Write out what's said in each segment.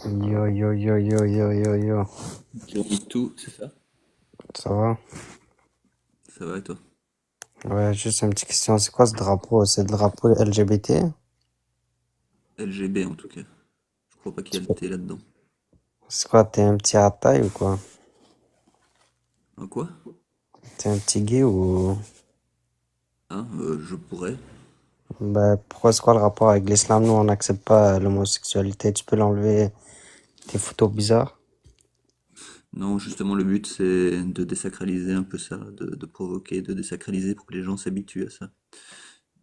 Yo, yo, yo, yo, yo, yo, yo. Tout, c'est ça? Ça va? Ça va et toi? Ouais, juste une petite question. C'est quoi ce drapeau? C'est le drapeau LGBT? LGB en tout cas. Je crois pas qu'il y a le T là-dedans. C'est quoi? T'es un petit à taille ou quoi? Un quoi? T'es un petit gay ou... Hein? Je pourrais. Bah, pourquoi c'est quoi le rapport avec l'islam? Nous, on n'accepte pas l'homosexualité. Tu peux l'enlever tes photos bizarres? Non, justement, le but c'est de désacraliser un peu ça, de provoquer, de désacraliser pour que les gens s'habituent à ça.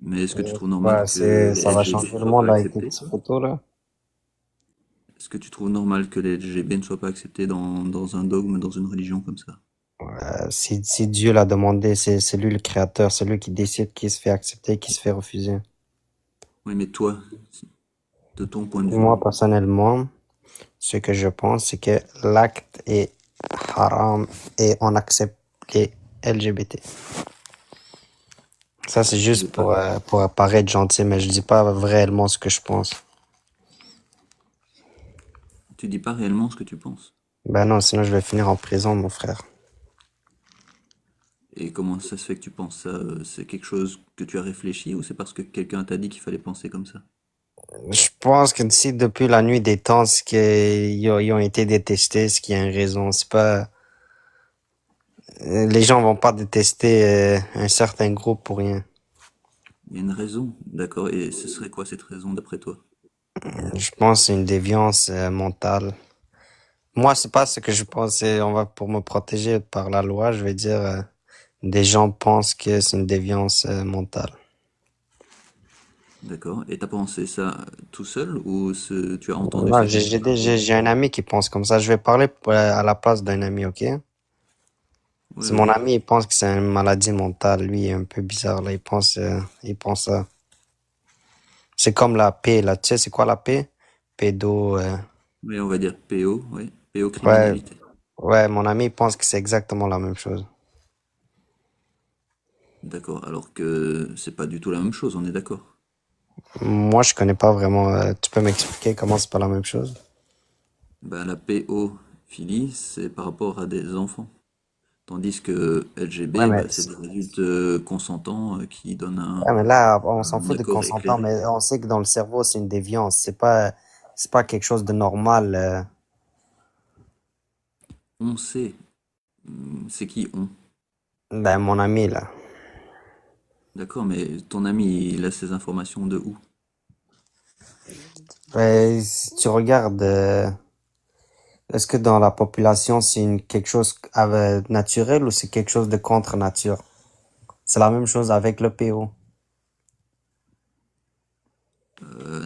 Mais est-ce que tu trouves normal Ouais, que les ça va LGB changer ne le soient pas monde avec tes acceptés? petites photos là. Est-ce que tu trouves normal que les LGB ne soient pas acceptés dans un dogme, dans une religion comme ça? Si Dieu l'a demandé, c'est lui le créateur, c'est lui qui décide qui se fait accepter, qui se fait refuser. Oui, mais toi, de ton point de vue. Moi, personnellement, ce que je pense, c'est que l'acte est haram et on accepte les LGBT. Ça, c'est Tu veux juste pas, pour paraître gentil, mais je dis pas réellement ce que je pense. tu dis pas réellement ce que tu penses. Ben non, sinon je vais finir en prison, mon frère. Et comment ça se fait que tu penses ça? C'est quelque chose que tu as réfléchi ou c'est parce que quelqu'un t'a dit qu'il fallait penser comme ça? Je pense que si depuis la nuit des temps, c'est qu'ils ont été détestés, c'est qu'il y a une raison. C'est pas, les gens vont pas détester un certain groupe pour rien. Il y a une raison, d'accord. Et ce serait quoi cette raison d'après toi? Je pense que c'est une déviance mentale. Moi, c'est pas ce que je pense. On va pour me protéger par la loi, je vais dire. Des gens pensent que c'est une déviance mentale. D'accord. Et t'as pensé ça tout seul ou tu as entendu Moi, ça quelque part? j'ai un ami qui pense comme ça. Je vais parler à la place d'un ami, ok? Oui, C'est mon vas-y. ami, il pense que c'est une maladie mentale. Lui, il est un peu bizarre, là. Il pense ça. C'est comme la paix, là. Tu sais, c'est quoi la paix? Pédo, Oui, on va dire PO, oui. PO ouais, criminalité. ouais, mon ami, il pense que c'est exactement la même chose. D'accord. Alors que c'est pas du tout la même chose, on est d'accord. Moi, je connais pas vraiment. Tu peux m'expliquer comment c'est pas la même chose? Ben, la pédophilie, c'est par rapport à des enfants. Tandis que Ouais, LGB, mais, bah, c'est des adultes consentants qui donnent ouais, mais là, on s'en un fout de accord consentant, éclairé. mais on sait que dans le cerveau, c'est une déviance. C'est pas quelque chose de normal. On sait, c'est qui on? Ben, mon ami, là. D'accord, mais ton ami, il a ces informations de où? Ben, si tu regardes, est-ce que dans la population, quelque chose naturel ou c'est quelque chose de contre nature? C'est la même chose avec le PO.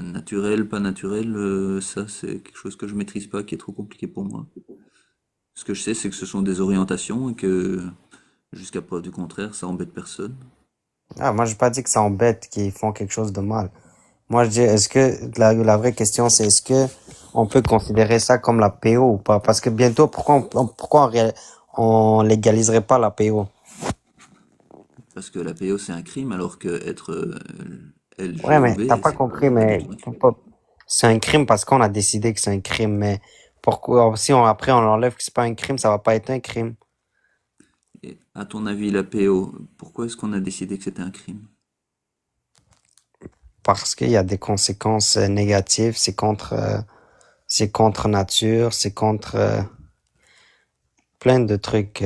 Naturel, pas naturel, ça c'est quelque chose que je maîtrise pas, qui est trop compliqué pour moi. Ce que je sais, c'est que ce sont des orientations et que, jusqu'à preuve du contraire, ça embête personne. Ah, moi, j'ai pas dit que ça embête qu'ils font quelque chose de mal. Moi, je dis, est-ce que la vraie question, c'est est-ce que on peut considérer ça comme la PO ou pas? Parce que bientôt, on légaliserait pas la PO? Parce que la PO c'est un crime, alors que être Ouais, mais t'as LGOB, pas compris, c'est pas du mais tout un crime. c'est un crime parce qu'on a décidé que c'est un crime, mais pourquoi, si après on enlève que c'est pas un crime, ça va pas être un crime. Et à ton avis, la PO, pourquoi est-ce qu'on a décidé que c'était un crime? Parce qu'il y a des conséquences négatives, c'est contre nature, c'est contre plein de trucs.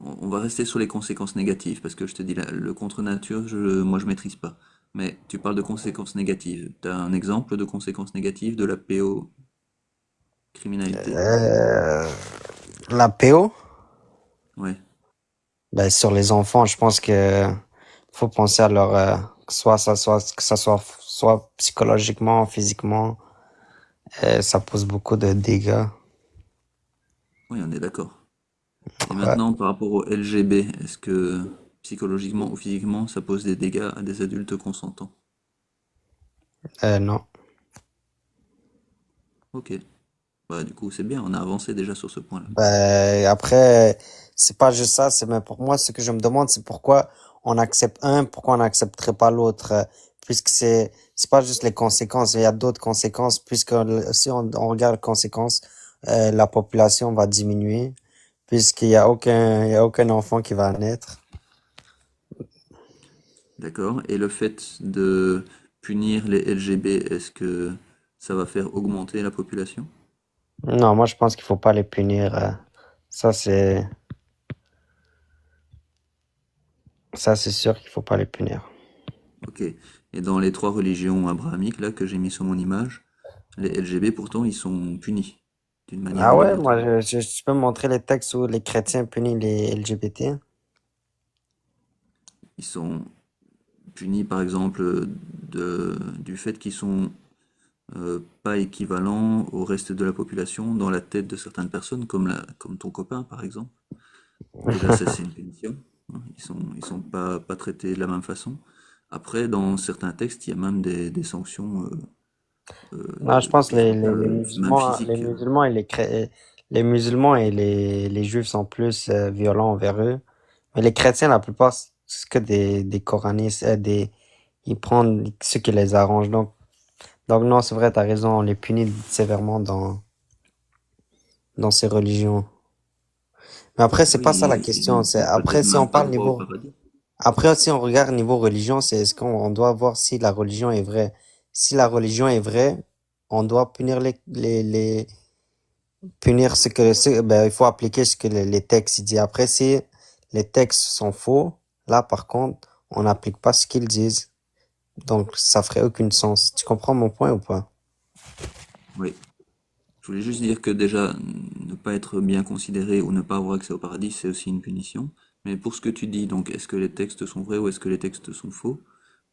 On va rester sur les conséquences négatives, parce que je te dis, le contre-nature, moi je maîtrise pas. Mais tu parles de conséquences négatives. T'as un exemple de conséquences négatives de la PO criminalité? Euh, la PO, Ouais. ben, sur les enfants, je pense que faut penser à leur, que ça soit psychologiquement, physiquement, ça pose beaucoup de dégâts. Oui, on est d'accord. Et Ouais. maintenant, par rapport au LGB, est-ce que psychologiquement ou physiquement, ça pose des dégâts à des adultes consentants? Non. Ok. Bah, du coup, c'est bien, on a avancé déjà sur ce point-là. Ben, après, c'est pas juste ça, c'est mais pour moi, ce que je me demande, c'est pourquoi on accepte un, pourquoi on n'accepterait pas l'autre. puisque c'est pas juste les conséquences, il y a d'autres conséquences, puisque si on regarde les conséquences, la population va diminuer, il y a aucun enfant qui va naître. D'accord? Et le fait de punir les LGB, est-ce que ça va faire augmenter la population? Non, moi je pense qu'il faut pas les punir. Ça c'est ça c'est sûr qu'il faut pas les punir. Ok. Et dans les trois religions abrahamiques là que j'ai mis sur mon image, les LGB pourtant ils sont punis d'une manière Ah ou d'une ouais, autre. je peux montrer les textes où les chrétiens punissent les LGBT. Ils sont punis par exemple du fait qu'ils sont pas équivalents au reste de la population dans la tête de certaines personnes, comme ton copain par exemple. Déjà ça c'est une punition, hein. Ils sont pas traités de la même façon. Après, dans certains textes, il y a même des sanctions Non, je pense qui sont là, même les physiques. musulmans et les musulmans et les juifs sont plus violents envers eux. Mais les chrétiens, la plupart, c'est que des coranistes, ils prennent ce qui les arrange. Donc non, c'est vrai, t'as raison, on les punit sévèrement dans ces religions. Mais après, c'est pas ça la Oui, et question. C'est après, peut-être si on même pas parle droit au niveau, paradis. après, si on regarde niveau religion, c'est est-ce qu'on doit voir si la religion est vraie. Si la religion est vraie, on doit punir punir ben, il faut appliquer ce que les textes disent. Après, si les textes sont faux, là, par contre, on n'applique pas ce qu'ils disent. Donc, ça ferait aucun sens. Tu comprends mon point ou pas? Oui. Je voulais juste dire que déjà, ne pas être bien considéré ou ne pas avoir accès au paradis, c'est aussi une punition. Mais pour ce que tu dis, donc, est-ce que les textes sont vrais ou est-ce que les textes sont faux?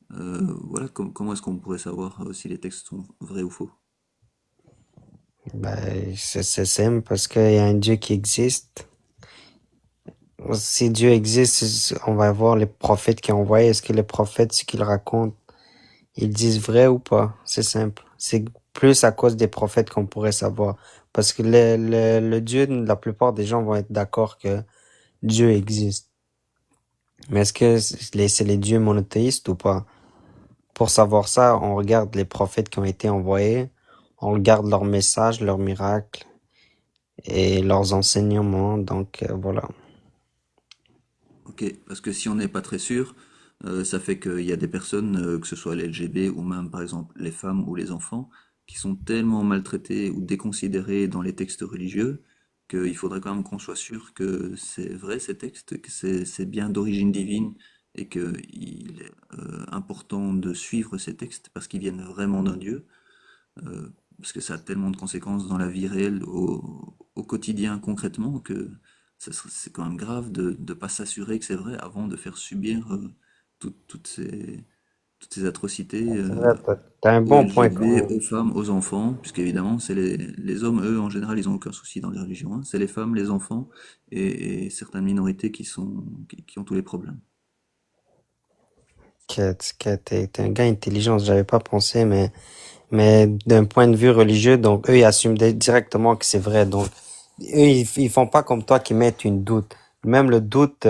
Voilà, comment est-ce qu'on pourrait savoir si les textes sont vrais ou faux? Ben, c'est simple parce qu'il y a un Dieu qui existe. Si Dieu existe, on va voir les prophètes qui ont envoyé. Est-ce que les prophètes, ce qu'ils racontent, ils disent vrai ou pas? C'est simple. C'est plus à cause des prophètes qu'on pourrait savoir. Parce que le Dieu, la plupart des gens vont être d'accord que Dieu existe. Mais est-ce que c'est les dieux monothéistes ou pas? Pour savoir ça, on regarde les prophètes qui ont été envoyés, on regarde leurs messages, leurs miracles et leurs enseignements. Donc voilà. Ok, parce que si on n'est pas très sûr, ça fait qu'il y a des personnes, que ce soit les LGB ou même par exemple les femmes ou les enfants, qui sont tellement maltraités ou déconsidérés dans les textes religieux qu'il faudrait quand même qu'on soit sûr que c'est vrai ces textes, que c'est bien d'origine divine et qu'il est important de suivre ces textes parce qu'ils viennent vraiment d'un Dieu, parce que ça a tellement de conséquences dans la vie réelle, au quotidien concrètement, que c'est quand même grave de ne pas s'assurer que c'est vrai avant de faire subir toutes ces atrocités C'est vrai, t'as un aux bon point quand LGB, même. aux femmes, aux enfants, puisqu'évidemment, c'est les hommes, eux, en général, ils n'ont aucun souci dans les religions, hein. C'est les femmes, les enfants et certaines minorités qui ont tous les problèmes. T'es un gars intelligent, j'avais pas pensé, mais d'un point de vue religieux, donc eux, ils assument directement que c'est vrai. Donc, eux, ils font pas comme toi qui mettent une doute. Même le doute,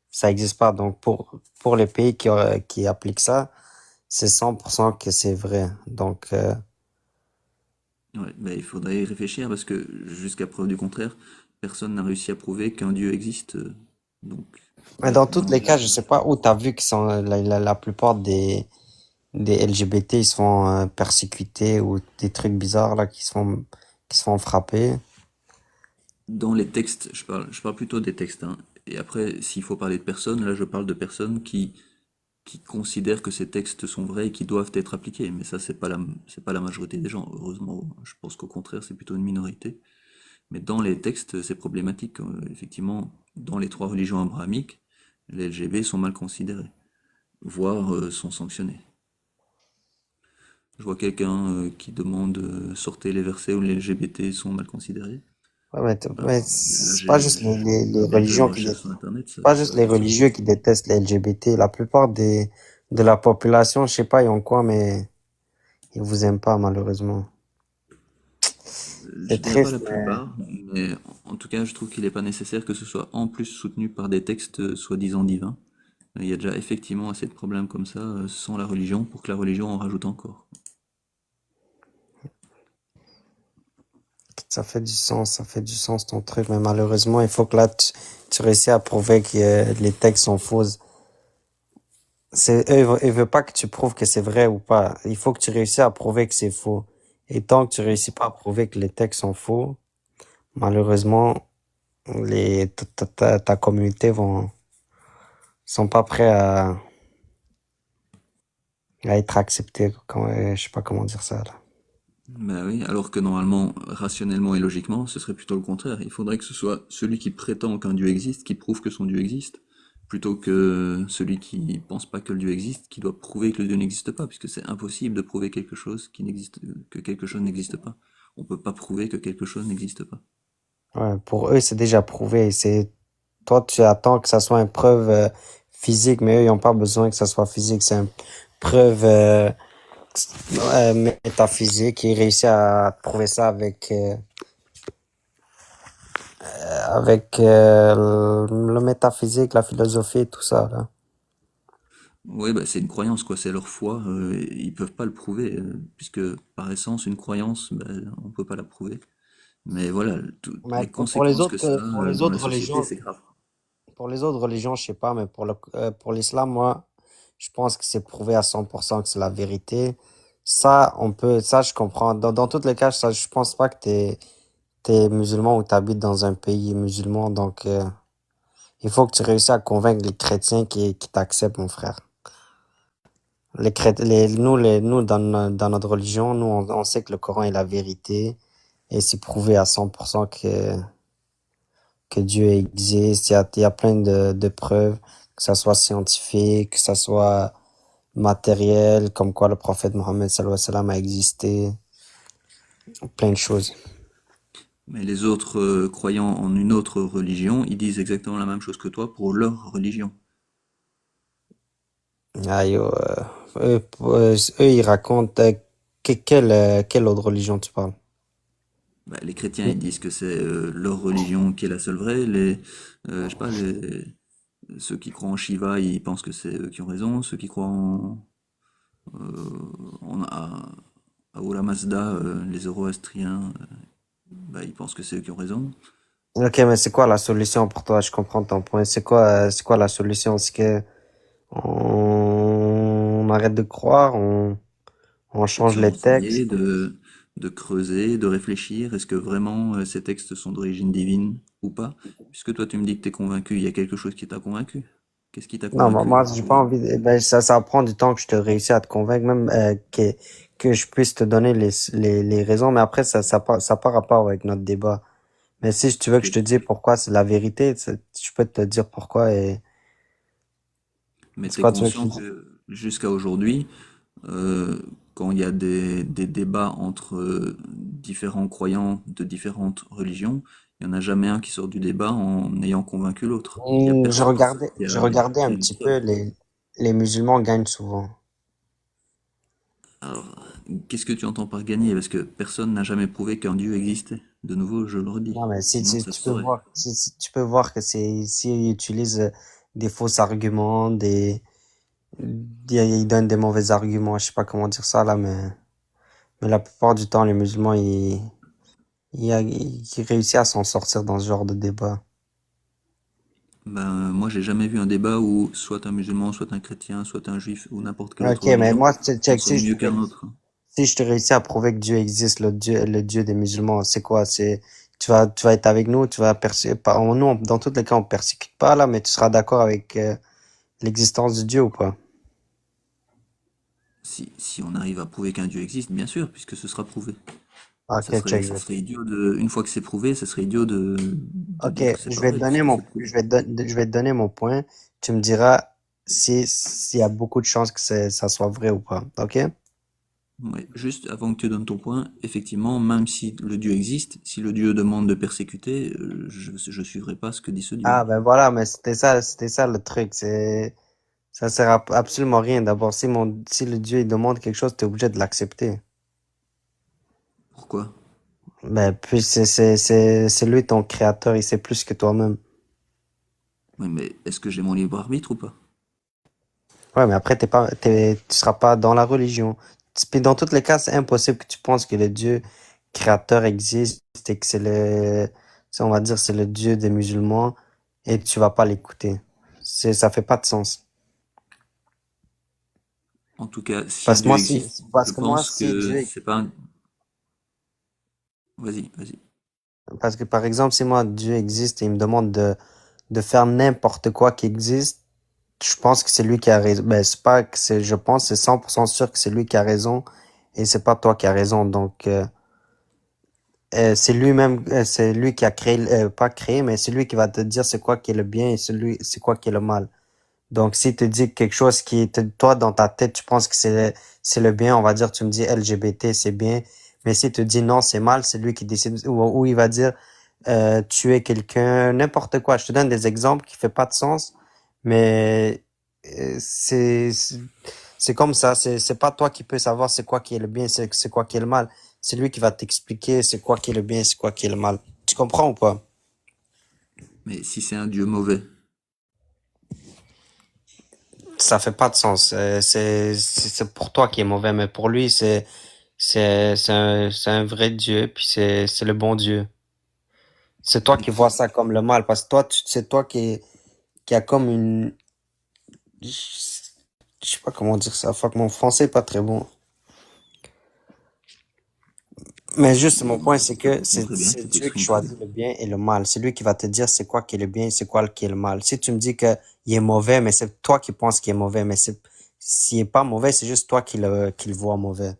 ça existe pas. Donc, pour les pays qui appliquent ça, c'est 100% que c'est vrai. Donc, Ouais, ben, il faudrait y réfléchir parce que jusqu'à preuve du contraire, personne n'a réussi à prouver qu'un Dieu existe. Donc, mais ouais, dans tous non, les cas, je sais pas où t'as vu que sont la plupart des LGBT, ils se font persécuter ou des trucs bizarres là qui se font frapper. dans les textes, je parle plutôt des textes, hein. Et après, s'il faut parler de personnes, là, je parle de personnes qui considèrent que ces textes sont vrais et qui doivent être appliqués. Mais ça, c'est pas la majorité des gens, heureusement. Je pense qu'au contraire, c'est plutôt une minorité. Mais dans les textes, c'est problématique. Effectivement, dans les trois religions abrahamiques, les LGB sont mal considérés, voire sont sanctionnés. Je vois quelqu'un qui demande sortez les versets où les LGBT sont mal considérés. Ouais, Ben, mais là, c'est pas juste les j'ai fait religions une recherche sur Internet, c'est pas juste ça les dit son nom. religieux qui détestent les LGBT. La plupart de la population, je sais pas, ils ont quoi, mais ils vous aiment pas, malheureusement. Je C'est dirais pas la triste, mais plupart, mais en tout cas, je trouve qu'il n'est pas nécessaire que ce soit en plus soutenu par des textes soi-disant divins. Il y a déjà effectivement assez de problèmes comme ça sans la religion pour que la religion en rajoute encore. Ça fait du sens ton truc, mais malheureusement, il faut que là, tu réussis à prouver que les textes sont faux. Ils veulent pas que tu prouves que c'est vrai ou pas. Il faut que tu réussisses à prouver que c'est faux. Et tant que tu réussis pas à prouver que les textes sont faux, malheureusement, ta communauté sont pas prêts à être acceptés. Je sais pas comment dire ça, là. Bah oui, alors que normalement, rationnellement et logiquement, ce serait plutôt le contraire. Il faudrait que ce soit celui qui prétend qu'un Dieu existe, qui prouve que son Dieu existe, plutôt que celui qui pense pas que le Dieu existe, qui doit prouver que le Dieu n'existe pas, puisque c'est impossible de prouver quelque chose qui n'existe, que quelque chose n'existe pas. On peut pas prouver que quelque chose n'existe pas. Ouais, pour eux, c'est déjà prouvé. Toi, tu attends que ça soit une preuve physique, mais eux, ils n'ont pas besoin que ça soit physique. C'est une preuve métaphysique. Ils réussissent à prouver ça avec le métaphysique, la philosophie, tout ça, là. Oui, bah, c'est une croyance, quoi, c'est leur foi, ils peuvent pas le prouver, puisque par essence, une croyance, bah, on peut pas la prouver. Mais voilà, toutes Mais les conséquences que ça pour a les dans la autres société, religions, c'est grave. pour les autres religions, je sais pas, mais pour l'islam, moi, je pense que c'est prouvé à 100% que c'est la vérité. Ça, je comprends. Dans tous les cas, ça, je pense pas que t'es musulman ou t'habites dans un pays musulman, donc, il faut que tu réussisses à convaincre les chrétiens qui t'acceptent, mon frère. Nous, dans notre religion, on sait que le Coran est la vérité et c'est prouvé à 100% que Dieu existe. Il y a plein de preuves, que ça soit scientifique, que ça soit matériel, comme quoi le prophète Mohammed sallallahu alayhi wa sallam a existé, plein de choses. Mais les autres croyants en une autre religion, ils disent exactement la même chose que toi pour leur religion. Aïe, ils racontent, quelle autre religion tu parles? Bah, les chrétiens, ils disent que c'est leur religion qui est la seule vraie. Je sais pas, ceux qui croient en Shiva, ils pensent que c'est eux qui ont raison. Ceux qui croient à Ahura Mazda, les Zoroastriens, bah, ils pensent que c'est eux qui ont raison. Ok, mais c'est quoi la solution pour toi? Je comprends ton point. C'est quoi la solution? C'est que on arrête de croire, on C'est de change se les textes. renseigner, de creuser, de réfléchir. Est-ce que vraiment ces textes sont d'origine divine ou pas? Puisque toi, tu me dis que tu es convaincu, il y a quelque chose qui t'a convaincu. Qu'est-ce qui t'a Non, convaincu moi, dans j'ai pas envie. Ben, ça prend du temps que je te réussis à te convaincre, même que je puisse te donner les raisons. Mais après, ça part rapport avec notre débat. Mais si tu veux que je te Ok. dise pourquoi c'est la vérité, je peux te dire pourquoi et Mais c'est tu es quoi tu veux que je conscient te dise? que jusqu'à aujourd'hui, quand il y a des débats entre différents croyants de différentes religions, il n'y en a jamais un qui sort du débat en ayant convaincu l'autre. Il n'y a personne qui Je a regardais un créé une petit preuve. peu les musulmans gagnent souvent. Alors, qu'est-ce que tu entends par gagner? Parce que personne n'a jamais prouvé qu'un Dieu existait. De nouveau, je le redis. Non, mais Sinon, ça se saurait. si tu peux voir que s'ils utilisent des faux arguments, ils donnent des mauvais arguments, je sais pas comment dire ça là, mais la plupart du temps, les musulmans, ils réussissent à s'en sortir dans ce genre de débat. Ben, moi, j'ai jamais vu un débat où soit un musulman, soit un chrétien, soit un juif ou n'importe quelle Ok, autre mais religion moi, s'en check, sort mieux qu'un autre. si je te réussis à prouver que Dieu existe, le Dieu des musulmans, c'est quoi? Tu vas être avec nous, tu vas nous, dans tous les cas, on persécute pas, là, mais tu seras d'accord avec, l'existence de Dieu ou pas? Si on arrive à prouver qu'un Dieu existe, bien sûr, puisque ce sera prouvé. Ok, check. Ça serait idiot une fois que c'est prouvé, ça serait idiot de Ok, dire que c'est pas vrai, puisque c'est prouvé. je vais te donner mon point. Tu me diras s'il y a beaucoup de chances que ça soit vrai ou pas. Ok? Ouais. Juste avant que tu donnes ton point, effectivement, même si le Dieu existe, si le Dieu demande de persécuter, je suivrai pas ce que dit ce Dieu. Ah, ben voilà, mais c'était ça le truc. Ça sert à absolument rien. D'abord, si le Dieu il demande quelque chose, t'es obligé de l'accepter. Pourquoi? Ben, puis c'est lui ton créateur, il sait plus que toi-même. Oui, mais est-ce que j'ai mon libre arbitre ou pas? Ouais, mais après, tu seras pas dans la religion. Puis dans tous les cas, c'est impossible que tu penses que le Dieu créateur existe et que on va dire, c'est le Dieu des musulmans et tu vas pas l'écouter. Ça fait pas de sens. En tout cas, si Parce que Dieu moi, existe, je parce que moi, pense si que Dieu, c'est pas un... Vas-y, vas-y. parce que par exemple, si moi, Dieu existe et il me demande de faire n'importe quoi qui existe, je pense que c'est lui qui a raison. Ben, c'est pas que c'est, je pense, c'est 100% sûr que c'est lui qui a raison et c'est pas toi qui as raison. Donc, c'est lui-même, c'est lui qui a créé, pas créé, mais c'est lui qui va te dire c'est quoi qui est le bien et c'est quoi qui est le mal. Donc, s'il te dit quelque chose toi, dans ta tête, tu penses que c'est le bien, on va dire, tu me dis LGBT, c'est bien. Mais s'il te dit non, c'est mal, c'est lui qui décide, ou il va dire, tuer quelqu'un, n'importe quoi. Je te donne des exemples qui fait pas de sens, mais, c'est comme ça. C'est pas toi qui peux savoir c'est quoi qui est le bien, c'est quoi qui est le mal. C'est lui qui va t'expliquer c'est quoi qui est le bien, c'est quoi qui est le mal. Tu comprends ou pas? Mais si c'est un Dieu mauvais, Ça fait pas de sens. C'est pour toi qui est mauvais, mais pour lui, c'est un vrai Dieu, puis c'est le bon Dieu. C'est toi qui vois ça comme le mal, parce que c'est toi qui a comme je sais pas comment dire ça. Fuck, mon français est pas très bon. Mais juste, mon point, c'est je que comprends très bien, c'est tu Dieu qui t'exprimes très bien. choisit le bien et le mal. C'est lui qui va te dire c'est quoi qui est le bien, c'est quoi qui est le mal. Si tu me dis que il est mauvais, mais c'est toi qui penses qu'il est mauvais, mais s'il est pas mauvais, c'est juste toi qui le vois mauvais.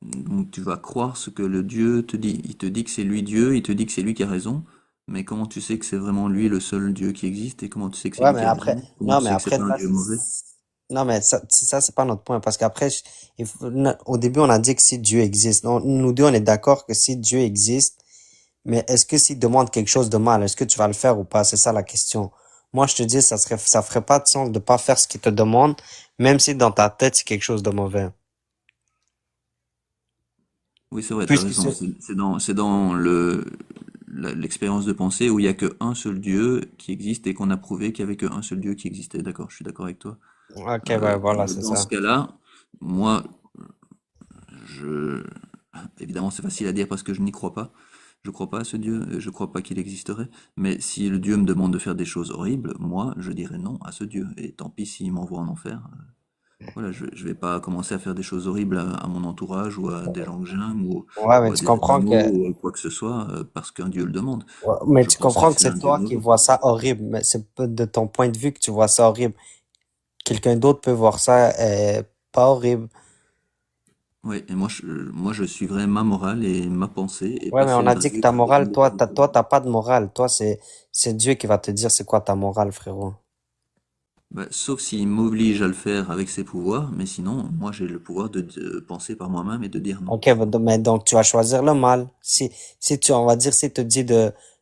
Donc tu vas croire ce que le Dieu te dit. Il te dit que c'est lui Dieu, il te dit que c'est lui qui a raison, mais comment tu sais que c'est vraiment lui le seul Dieu qui existe et comment tu sais que c'est Ouais, lui mais qui a après, raison? Comment non, tu mais sais que c'est après, pas un Dieu mauvais? non, mais ça, c'est pas notre point, parce qu'après, au début, on a dit que si Dieu existe, nous deux, on est d'accord que si Dieu existe, mais est-ce que s'il demande quelque chose de mal, est-ce que tu vas le faire ou pas? C'est ça la question. Moi, je te dis, ça ferait pas de sens de pas faire ce qu'il te demande, même si dans ta tête, c'est quelque chose de mauvais. Oui, c'est vrai, t'as Puisque raison. C'est dans l'expérience de pensée où il y a qu'un seul Dieu qui existe et qu'on a prouvé qu'il y avait qu'un seul Dieu qui existait. D'accord, je suis d'accord avec toi. ok, ouais, voilà, c'est Dans ce ça. cas-là, moi, je, évidemment, c'est facile à dire parce que je n'y crois pas. Je crois pas à ce Dieu, je crois pas qu'il existerait. Mais si le Dieu me demande de faire des choses horribles, moi, je dirais non à ce Dieu. Et tant pis s'il m'envoie en enfer. Voilà, je vais pas commencer à faire des choses horribles à mon entourage ou à des gens que j'aime Ouais, mais ou à tu des comprends que, animaux ou à quoi que ce soit parce qu'un Dieu le demande. ouais, mais Je tu pense que comprends que c'est un c'est Dieu toi qui mauvais. vois ça horrible, mais c'est pas de ton point de vue que tu vois ça horrible. Quelqu'un d'autre peut voir ça, pas horrible. Oui, et moi je suivrai ma morale et ma pensée et Ouais, pas mais on celle a d'un dit que Dieu ta qui me morale, demande de faire des toi, choses. t'as pas de morale. Toi, c'est Dieu qui va te dire c'est quoi ta morale, frérot. Bah, sauf s'il m'oblige à le faire avec ses pouvoirs, mais sinon, moi j'ai le pouvoir de penser par moi-même et de dire non. Ok, mais donc tu vas choisir le mal. On va dire, si te dit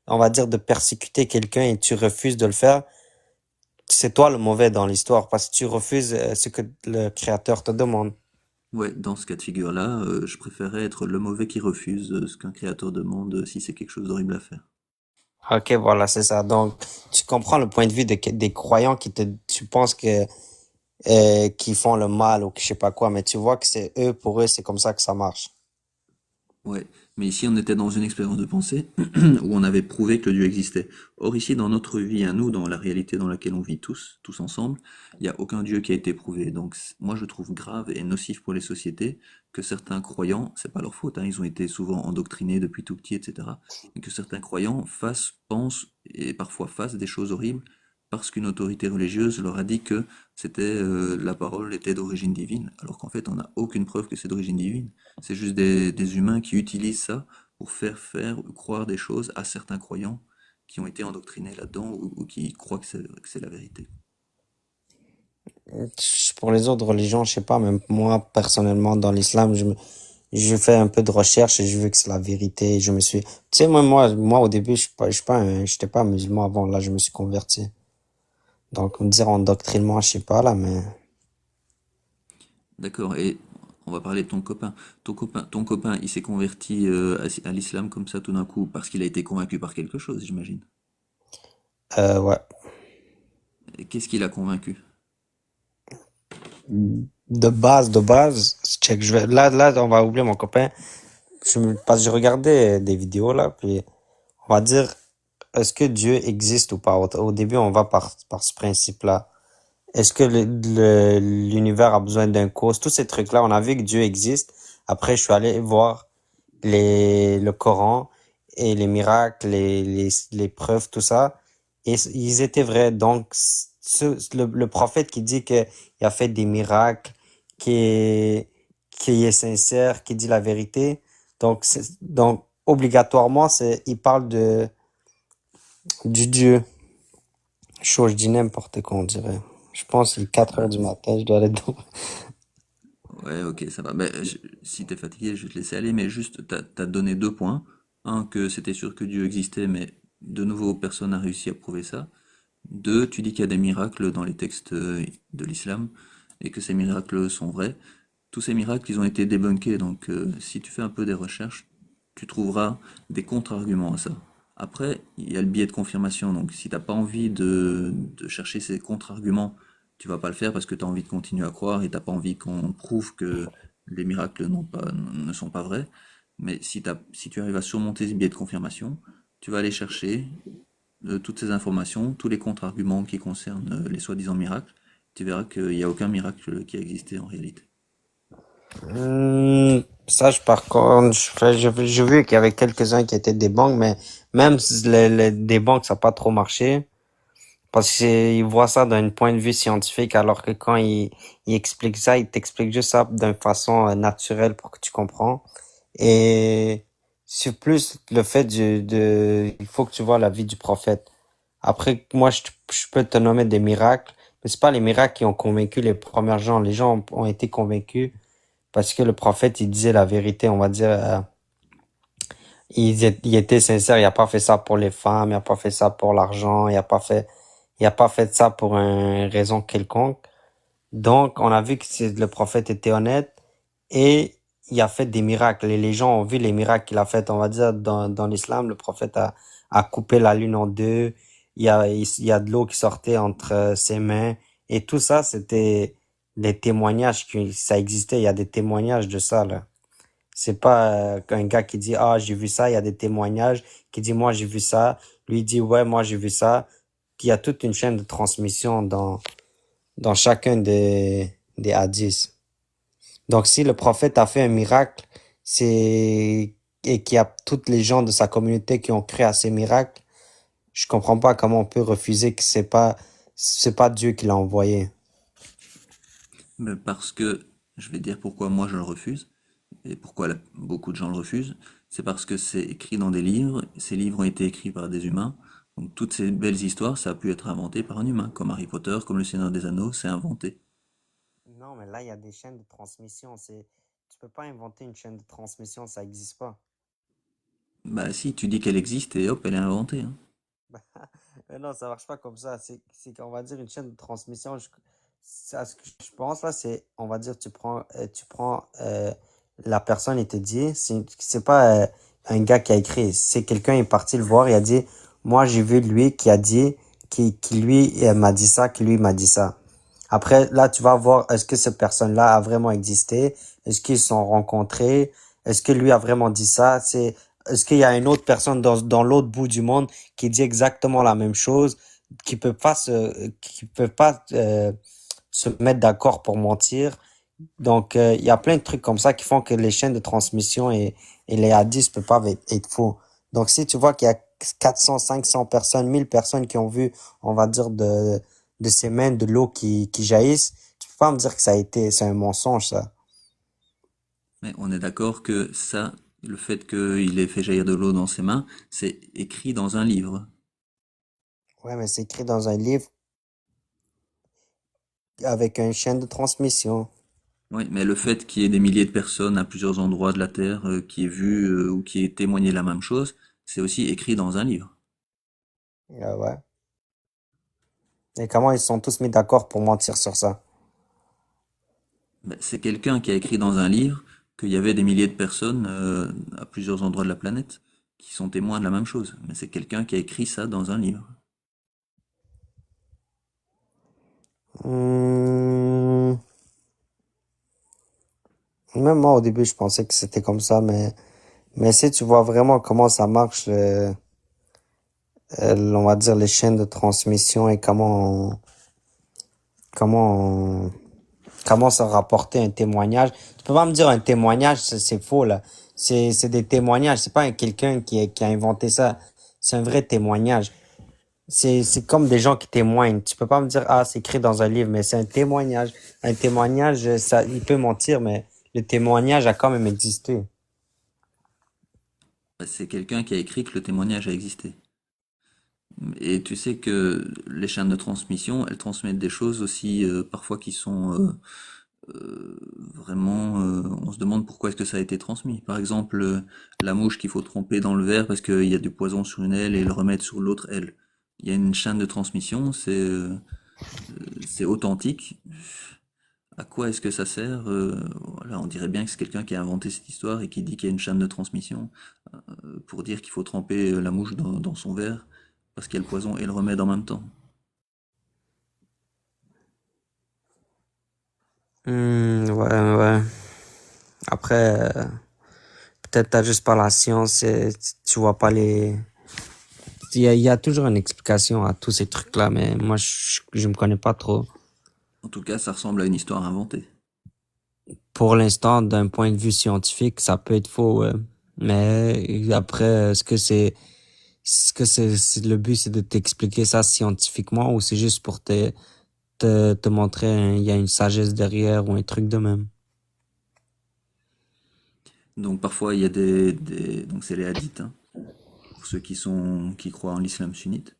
on va dire de persécuter quelqu'un et tu refuses de le faire, c'est toi le mauvais dans l'histoire parce que tu refuses ce que le créateur te demande. Ouais, dans ce cas de figure-là, je préférerais être le mauvais qui refuse ce qu'un créateur demande si c'est quelque chose d'horrible à faire. Ok, voilà, c'est ça. Donc, tu comprends le point de vue des croyants tu penses que, qui font le mal ou que je sais pas quoi, mais tu vois que c'est eux, pour eux, c'est comme ça que ça marche. Ouais, mais ici on était dans une expérience de pensée où on avait prouvé que le Dieu existait. Or ici dans notre vie à nous, dans la réalité dans laquelle on vit tous ensemble, il n'y a aucun Dieu qui a été prouvé. Donc moi je trouve grave et nocif pour les sociétés que certains croyants, c'est pas leur faute, hein, ils ont été souvent endoctrinés depuis tout petit, etc. Mais que certains croyants fassent, pensent et parfois fassent des choses horribles parce qu'une autorité religieuse leur a dit que la parole était d'origine divine, alors qu'en fait on n'a aucune preuve que c'est d'origine divine. C'est juste des humains qui utilisent ça pour faire croire des choses à certains croyants qui ont été endoctrinés là-dedans ou qui croient que c'est la vérité. Pour les autres religions, je sais pas, même moi, personnellement, dans l'islam, je fais un peu de recherche et je veux que c'est la vérité. Tu sais, moi, au début, j'étais pas musulman avant, là, je me suis converti. Donc, me dire endoctrinement, je sais pas, là, mais, D'accord, et on va parler de ton copain. Ton copain, il s'est converti à l'islam comme ça tout d'un coup parce qu'il a été convaincu par quelque chose, j'imagine. ouais. Et qu'est-ce qui l'a convaincu? De base, check, là, on va oublier mon copain. Parce que je regardais des vidéos là, puis on va dire, est-ce que Dieu existe ou pas? Au début, on va par ce principe-là. Est-ce que l'univers a besoin d'un cause? Tous ces trucs-là, on a vu que Dieu existe. Après, je suis allé voir le Coran et les miracles, les preuves, tout ça. Et ils étaient vrais. Donc, le prophète qui dit qu'il a fait des miracles, qui est sincère, qui dit la vérité. Donc obligatoirement, il parle du Dieu. Chaud, je dis n'importe quoi, on dirait. Je pense qu'il est 4 heures Bah, du matin, je dois aller dormir. ouais, ok, ça va. Si t'es fatigué, je vais te laisser aller, mais juste, t'as donné deux points. Un, que c'était sûr que Dieu existait, mais de nouveau, personne n'a réussi à prouver ça. Deux, tu dis qu'il y a des miracles dans les textes de l'islam, et que ces miracles sont vrais. Tous ces miracles, ils ont été débunkés, donc si tu fais un peu des recherches, tu trouveras des contre-arguments à ça. Après, il y a le biais de confirmation, donc si t'as pas envie de chercher ces contre-arguments, tu vas pas le faire parce que tu as envie de continuer à croire et t'as pas envie qu'on prouve que les miracles ne sont pas vrais. Mais si tu arrives à surmonter ce biais de confirmation, tu vas aller chercher toutes ces informations, tous les contre-arguments qui concernent les soi-disant miracles. Tu verras qu'il n'y a aucun miracle qui a existé en réalité. Ça, par contre, j'ai vu qu'il y avait quelques-uns qui étaient des banques, mais même si des banques, ça n'a pas trop marché. Parce qu'ils voient ça d'un point de vue scientifique, alors que quand ils expliquent ça, ils t'expliquent juste ça d'une façon naturelle pour que tu comprends. Et c'est plus le fait il faut que tu vois la vie du prophète. Après, moi, je peux te nommer des miracles, mais c'est pas les miracles qui ont convaincu les premiers gens. Les gens ont été convaincus parce que le prophète, il disait la vérité, on va dire, il était sincère, il a pas fait ça pour les femmes, il a pas fait ça pour l'argent, il a pas fait ça pour une raison quelconque. Donc, on a vu que le prophète était honnête et il a fait des miracles. Et les gens ont vu les miracles qu'il a fait. On va dire, dans l'islam, le prophète a coupé la lune en deux. Il y a de l'eau qui sortait entre ses mains. Et tout ça, c'était des témoignages ça existait. Il y a des témoignages de ça, là. C'est pas un gars qui dit, ah, j'ai vu ça. Il y a des témoignages qui dit, moi, j'ai vu ça. Lui dit, ouais, moi, j'ai vu ça. Il y a toute une chaîne de transmission dans chacun des hadiths. Donc, si le prophète a fait un miracle, et qu'il y a toutes les gens de sa communauté qui ont cru à ces miracles, je comprends pas comment on peut refuser que c'est pas Dieu qui l'a envoyé. Mais parce que, je vais dire pourquoi moi je le refuse, et pourquoi beaucoup de gens le refusent, c'est parce que c'est écrit dans des livres, ces livres ont été écrits par des humains, donc toutes ces belles histoires, ça a pu être inventé par un humain, comme Harry Potter, comme Le Seigneur des Anneaux, c'est inventé. Non, mais là, il y a des chaînes de transmission. Tu peux pas inventer une chaîne de transmission, ça existe pas. Bah si, tu dis qu'elle existe et hop, elle est inventée, hein. Mais non, ça marche pas comme ça. C'est qu'on va dire une chaîne de transmission. À ce que je pense là, on va dire, tu prends la personne et te dit, c'est pas un gars qui a écrit, c'est quelqu'un est parti le voir et a dit, moi j'ai vu lui qui a dit, qui lui m'a dit ça, qui lui m'a dit ça. Après, là, tu vas voir, est-ce que cette personne-là a vraiment existé? Est-ce qu'ils se sont rencontrés? Est-ce que lui a vraiment dit ça? Est-ce qu'il y a une autre personne dans l'autre bout du monde qui dit exactement la même chose, qui peut pas se mettre d'accord pour mentir? Donc, il y a plein de trucs comme ça qui font que les chaînes de transmission et les hadiths peuvent pas être faux. Donc, si tu vois qu'il y a 400, 500 personnes, 1000 personnes qui ont vu, on va dire, de ces mains de l'eau qui jaillissent, tu peux pas me dire que c'est un mensonge, ça. Mais on est d'accord que ça, le fait qu'il ait fait jaillir de l'eau dans ses mains, c'est écrit dans un livre. Ouais, mais c'est écrit dans un livre avec une chaîne de transmission. Oui, mais le fait qu'il y ait des milliers de personnes à plusieurs endroits de la Terre qui aient vu ou qui aient témoigné la même chose, c'est aussi écrit dans un livre. Ouais. Et comment ils se sont tous mis d'accord pour mentir sur ça? Ben, c'est quelqu'un qui a écrit dans un livre qu'il y avait des milliers de personnes à plusieurs endroits de la planète qui sont témoins de la même chose. Mais c'est quelqu'un qui a écrit ça dans un livre. Hum, Même moi, au début, je pensais que c'était comme ça, mais si tu vois vraiment comment ça marche, on va dire les chaînes de transmission et comment, comment se rapporter un témoignage. Tu peux pas me dire un témoignage, c'est faux, là. C'est des témoignages. C'est pas quelqu'un qui a inventé ça. C'est un vrai témoignage. C'est comme des gens qui témoignent. Tu peux pas me dire, ah, c'est écrit dans un livre, mais c'est un témoignage. Un témoignage, ça, il peut mentir, mais le témoignage a quand même existé. C'est quelqu'un qui a écrit que le témoignage a existé. Et tu sais que les chaînes de transmission, elles transmettent des choses aussi parfois qui sont vraiment... on se demande pourquoi est-ce que ça a été transmis. Par exemple, la mouche qu'il faut tremper dans le verre parce qu'il y a du poison sur une aile et le remettre sur l'autre aile. Il y a une chaîne de transmission, c'est authentique. À quoi est-ce que ça sert? Voilà, on dirait bien que c'est quelqu'un qui a inventé cette histoire et qui dit qu'il y a une chaîne de transmission pour dire qu'il faut tremper la mouche dans son verre parce qu'il y a le poison et le remède en même temps. Ouais, ouais. Après, peut-être t'as juste pas la science, et tu vois pas les... il y a toujours une explication à tous ces trucs-là, mais moi, je me connais pas trop. En tout cas, ça ressemble à une histoire inventée. Pour l'instant, d'un point de vue scientifique, ça peut être faux, ouais. Mais après, est-ce que le but, c'est de t'expliquer ça scientifiquement ou c'est juste pour te montrer, il y a une sagesse derrière ou un truc de même? Donc parfois il y a donc c'est les hadiths, hein, pour ceux qui croient en l'islam sunnite.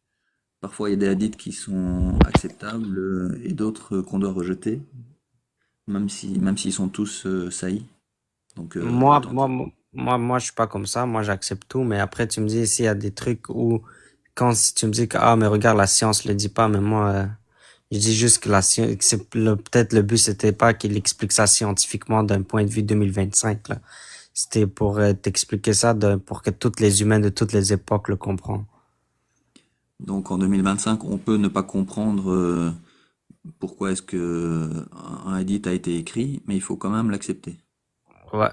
Parfois il y a des hadiths qui sont acceptables et d'autres qu'on doit rejeter, même s'ils sont tous sahih, donc Moi, moi, authentiques. moi, je suis pas comme ça. Moi, j'accepte tout. Mais après, tu me dis, s'il y a des trucs où, quand si tu me dis que, ah, mais regarde, la science le dit pas, mais moi, je dis juste que la science, que peut-être le but, c'était pas qu'il explique ça scientifiquement d'un point de vue 2025, là. C'était pour t'expliquer ça pour que tous les humains de toutes les époques le comprennent. Donc en 2025, on peut ne pas comprendre pourquoi est-ce que un hadith a été écrit, mais il faut quand même l'accepter. Ouais.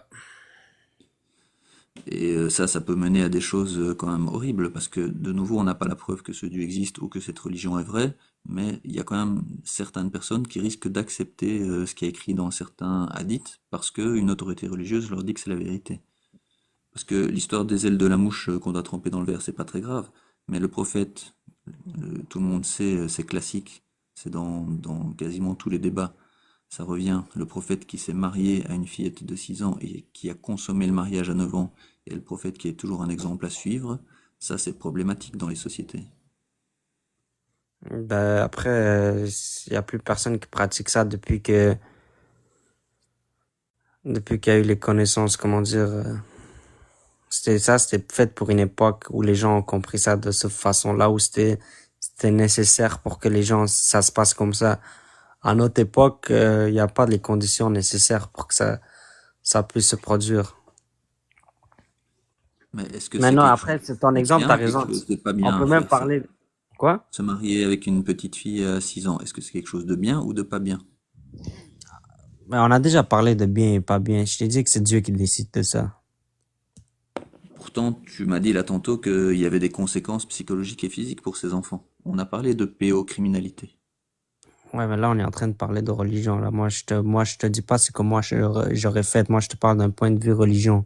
Et ça peut mener à des choses quand même horribles, parce que de nouveau, on n'a pas la preuve que ce Dieu existe ou que cette religion est vraie, mais il y a quand même certaines personnes qui risquent d'accepter ce qui est écrit dans certains hadiths, parce qu'une autorité religieuse leur dit que c'est la vérité. Parce que l'histoire des ailes de la mouche qu'on doit tremper dans le verre, c'est pas très grave, mais le prophète, tout le monde sait, c'est classique, c'est dans quasiment tous les débats. Ça revient, le prophète qui s'est marié à une fillette de 6 ans et qui a consommé le mariage à 9 ans, et le prophète qui est toujours un exemple à suivre, ça c'est problématique dans les sociétés. Ben, après, il y a plus personne qui pratique ça depuis qu'il y a eu les connaissances, comment dire, c'était fait pour une époque où les gens ont compris ça de cette façon-là, où c'était nécessaire pour que les gens, ça se passe comme ça. À notre époque, il n'y a pas les conditions nécessaires pour que ça puisse se produire. Mais est-ce que c'est Maintenant, quelque après, chose c'est ton de exemple, t'as bien ou quelque raison. chose de pas On bien peut à même faire ça? parler, quoi? Se marier avec une petite fille à 6 ans, est-ce que c'est quelque chose de bien ou de pas bien? Ben, on a déjà parlé de bien et pas bien. Je t'ai dit que c'est Dieu qui décide de ça. Pourtant, tu m'as dit là tantôt qu'il y avait des conséquences psychologiques et physiques pour ces enfants. On a parlé de pédocriminalité. Ouais, mais là, on est en train de parler de religion, là. Moi, je te dis pas ce que moi, j'aurais fait. Moi, je te parle d'un point de vue religion.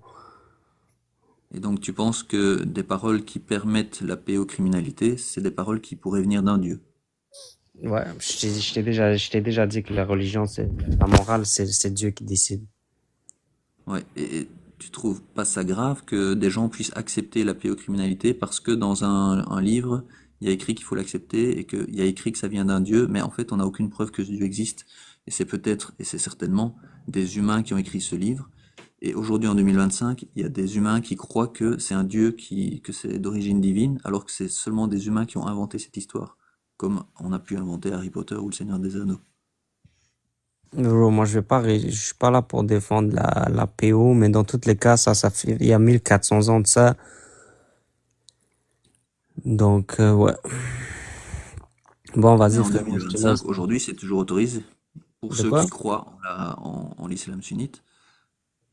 Et donc tu penses que des paroles qui permettent la pédocriminalité, c'est des paroles qui pourraient venir d'un dieu. Ouais, je t'ai déjà dit que la religion, la morale, c'est Dieu qui décide. Ouais, et tu trouves pas ça grave que des gens puissent accepter la pédocriminalité parce que dans un livre, il y a écrit qu'il faut l'accepter et qu'il y a écrit que ça vient d'un dieu, mais en fait on n'a aucune preuve que ce dieu existe. Et c'est peut-être, et c'est certainement, des humains qui ont écrit ce livre. Et aujourd'hui en 2025, il y a des humains qui croient que c'est un dieu que c'est d'origine divine, alors que c'est seulement des humains qui ont inventé cette histoire, comme on a pu inventer Harry Potter ou le Seigneur des Anneaux. Bro, moi, je suis pas là pour défendre la PO, mais dans tous les cas, ça fait, il y a 1400 ans de ça. Donc, ouais. Bon, Mais vas-y, en frérot, je te 2025, laisse. aujourd'hui, c'est toujours autorisé. Pour De ceux quoi? qui croient en l'islam sunnite,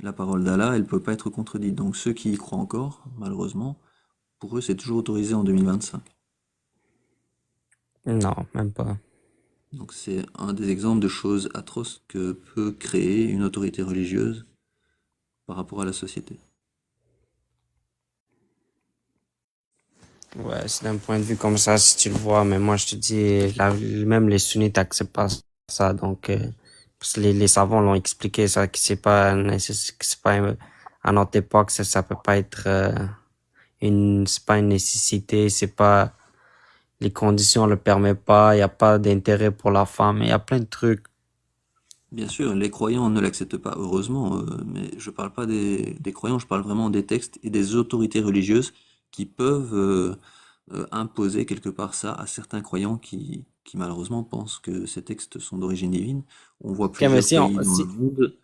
la parole d'Allah, elle peut pas être contredite. Donc ceux qui y croient encore, malheureusement, pour eux, c'est toujours autorisé en 2025. Non, même pas. Donc c'est un des exemples de choses atroces que peut créer une autorité religieuse par rapport à la société. Ouais, c'est d'un point de vue comme ça, si tu le vois, mais moi, je te dis, même les sunnites acceptent pas ça, donc, parce que les savants l'ont expliqué, ça, que c'est pas, que c'est pas, à notre époque, ça peut pas être, c'est pas une nécessité, c'est pas, les conditions le permettent pas, il y a pas d'intérêt pour la femme, il y a plein de trucs. Bien sûr, les croyants ne l'acceptent pas, heureusement, mais je parle pas des croyants, je parle vraiment des textes et des autorités religieuses qui peuvent imposer quelque part ça à certains croyants qui malheureusement pensent que ces textes sont d'origine divine. On voit Ok, mais plusieurs si on, pays dans le si, monde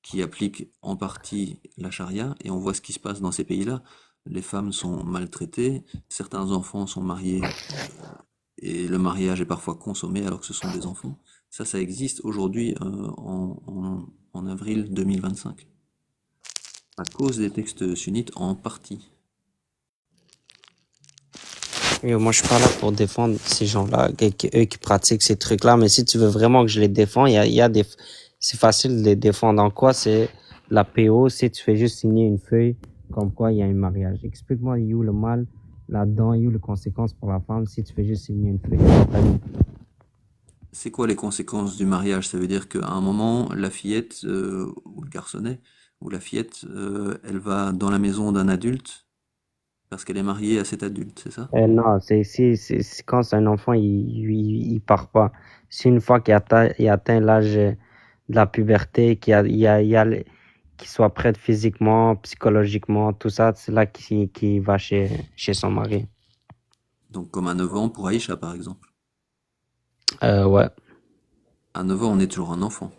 qui appliquent en partie la charia et on voit ce qui se passe dans ces pays-là. Les femmes sont maltraitées, certains enfants sont mariés et le mariage est parfois consommé alors que ce sont des enfants. Ça existe aujourd'hui en avril 2025, à cause des textes sunnites en partie. moi, je suis pas là pour défendre ces gens-là, eux qui pratiquent ces trucs-là, mais si tu veux vraiment que je les défends, il y a des, c'est facile de les défendre. En quoi c'est la PO, si tu fais juste signer une feuille, comme quoi il y a un mariage. Explique-moi, il y a où le mal là-dedans, il y a où les conséquences pour la femme si tu fais juste signer une feuille. C'est quoi les conséquences du mariage? Ça veut dire qu'à un moment, la fillette, ou le garçonnet, ou la fillette, elle va dans la maison d'un adulte parce qu'elle est mariée à cet adulte, c'est ça? Non, c'est quand c'est un enfant, il part pas. C'est une fois il atteint l'âge de la puberté, qu'il soit prêt physiquement, psychologiquement, tout ça, c'est là qu'il va chez son mari. Donc comme à 9 ans pour Aïcha par exemple. Ouais. À 9 ans, on est toujours un enfant.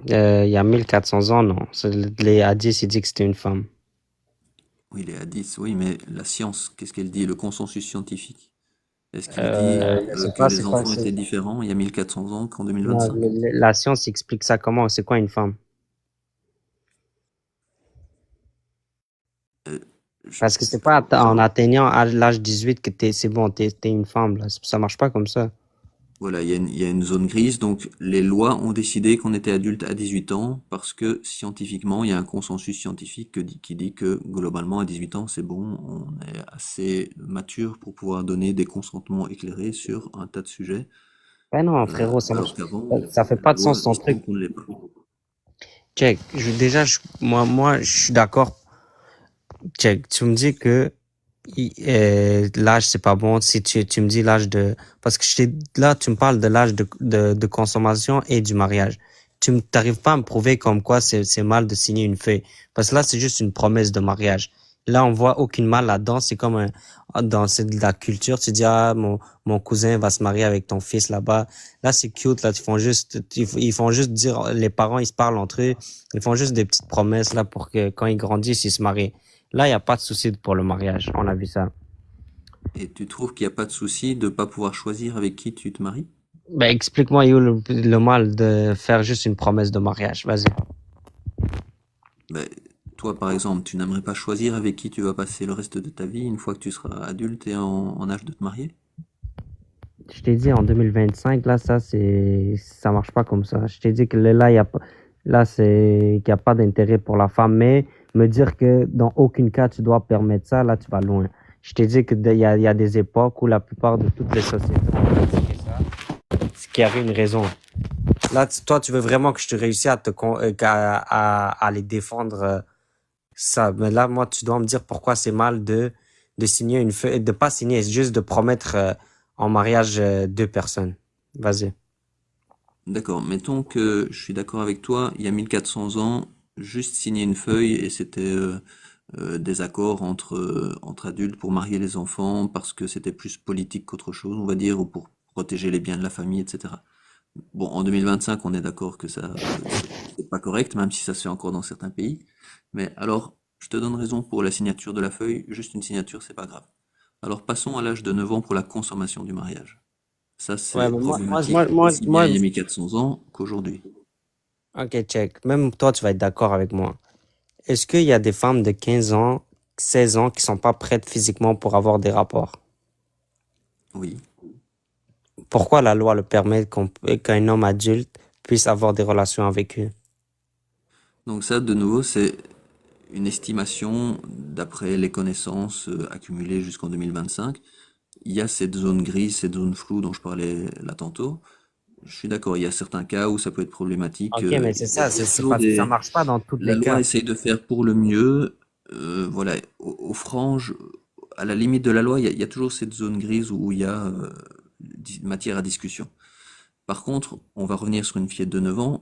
Il y a 1400 ans, non. Les hadiths, ils disent que c'était une femme. Oui, les hadiths, oui, mais la science, qu'est-ce qu'elle dit? Le consensus scientifique. Est-ce qu'il dit Je sais que pas, les enfants étaient différents il y a 1400 ans qu'en non, 2025? la science explique ça comment, c'est quoi une femme? Euh, je- Parce que c'est pas en atteignant l'âge 18 que c'est bon, t'es une femme, là. Ça marche pas comme ça. Voilà, il y a une zone grise, donc les lois ont décidé qu'on était adulte à 18 ans parce que scientifiquement, il y a un consensus scientifique qui dit que globalement à 18 ans, c'est bon, on est assez mature pour pouvoir donner des consentements éclairés sur un tas de sujets, Ben non, frérot, alors qu'avant, ça fait la pas de loi sens ton estime truc. qu'on ne l'est pas. Check, moi, je suis d'accord. Check, tu me dis que l'âge, c'est pas bon. Si tu me dis l'âge de... Parce que là, tu me parles de l'âge de consommation et du mariage. T'arrives pas à me prouver comme quoi c'est mal de signer une feuille. Parce que là, c'est juste une promesse de mariage. Là, on voit aucune mal là-dedans. C'est comme c'est de la culture. Tu dis, ah, mon cousin va se marier avec ton fils là-bas. Là, c'est cute. Là, ils font juste dire, les parents, ils se parlent entre eux. Ils font juste des petites promesses là pour que quand ils grandissent, ils se marient. Là, il n'y a pas de souci pour le mariage. On a vu ça. Et tu trouves qu'il n'y a pas de souci de pas pouvoir choisir avec qui tu te maries? Ben, explique-moi, Yo, le mal de faire juste une promesse de mariage. Vas-y. Ben, toi, par exemple, tu n'aimerais pas choisir avec qui tu vas passer le reste de ta vie une fois que tu seras adulte et en âge de te marier? Je t'ai dit en 2025, là, ça marche pas comme ça. Je t'ai dit que là, il y a pas, là, c'est qu'il n'y a pas d'intérêt pour la femme, mais me dire que dans aucun cas tu dois permettre ça, là, tu vas loin. Je t'ai dit il y a des époques où la plupart de toutes les sociétés ont pratiqué ça, ce qui avait une raison. Là, toi, tu veux vraiment que je te réussisse à les défendre, ça. Mais là, moi, tu dois me dire pourquoi c'est mal de signer une feuille, de pas signer, c'est juste de promettre en mariage deux personnes. Vas-y. D'accord, mettons que je suis d'accord avec toi, il y a 1400 ans, juste signer une feuille et c'était des accords entre adultes pour marier les enfants parce que c'était plus politique qu'autre chose, on va dire, ou pour protéger les biens de la famille, etc. Bon, en 2025, on est d'accord que ça, c'est pas correct, même si ça se fait encore dans certains pays. Mais alors, je te donne raison pour la signature de la feuille, juste une signature, c'est pas grave. Alors passons à l'âge de 9 ans pour la consommation du mariage. Ça, Ouais, c'est mais problématique aussi bien il y a 1400 ans qu'aujourd'hui. ok, check. Même toi, tu vas être d'accord avec moi. Est-ce qu'il y a des femmes de 15 ans, 16 ans qui sont pas prêtes physiquement pour avoir des rapports? Oui. Pourquoi la loi le permet qu'un homme adulte puisse avoir des relations avec eux? Donc ça, de nouveau, c'est une estimation d'après les connaissances accumulées jusqu'en 2025. Il y a cette zone grise, cette zone floue dont je parlais là tantôt. Je suis d'accord, il y a certains cas où ça peut être problématique. Ok, mais c'est ça, Il y a c'est toujours parce que ça des... marche pas dans tous La les loi cas. essaye de faire pour le mieux. Voilà, aux franges, à la limite de la loi, il y a toujours cette zone grise où il y a matière à discussion. Par contre, on va revenir sur une fillette de 9 ans,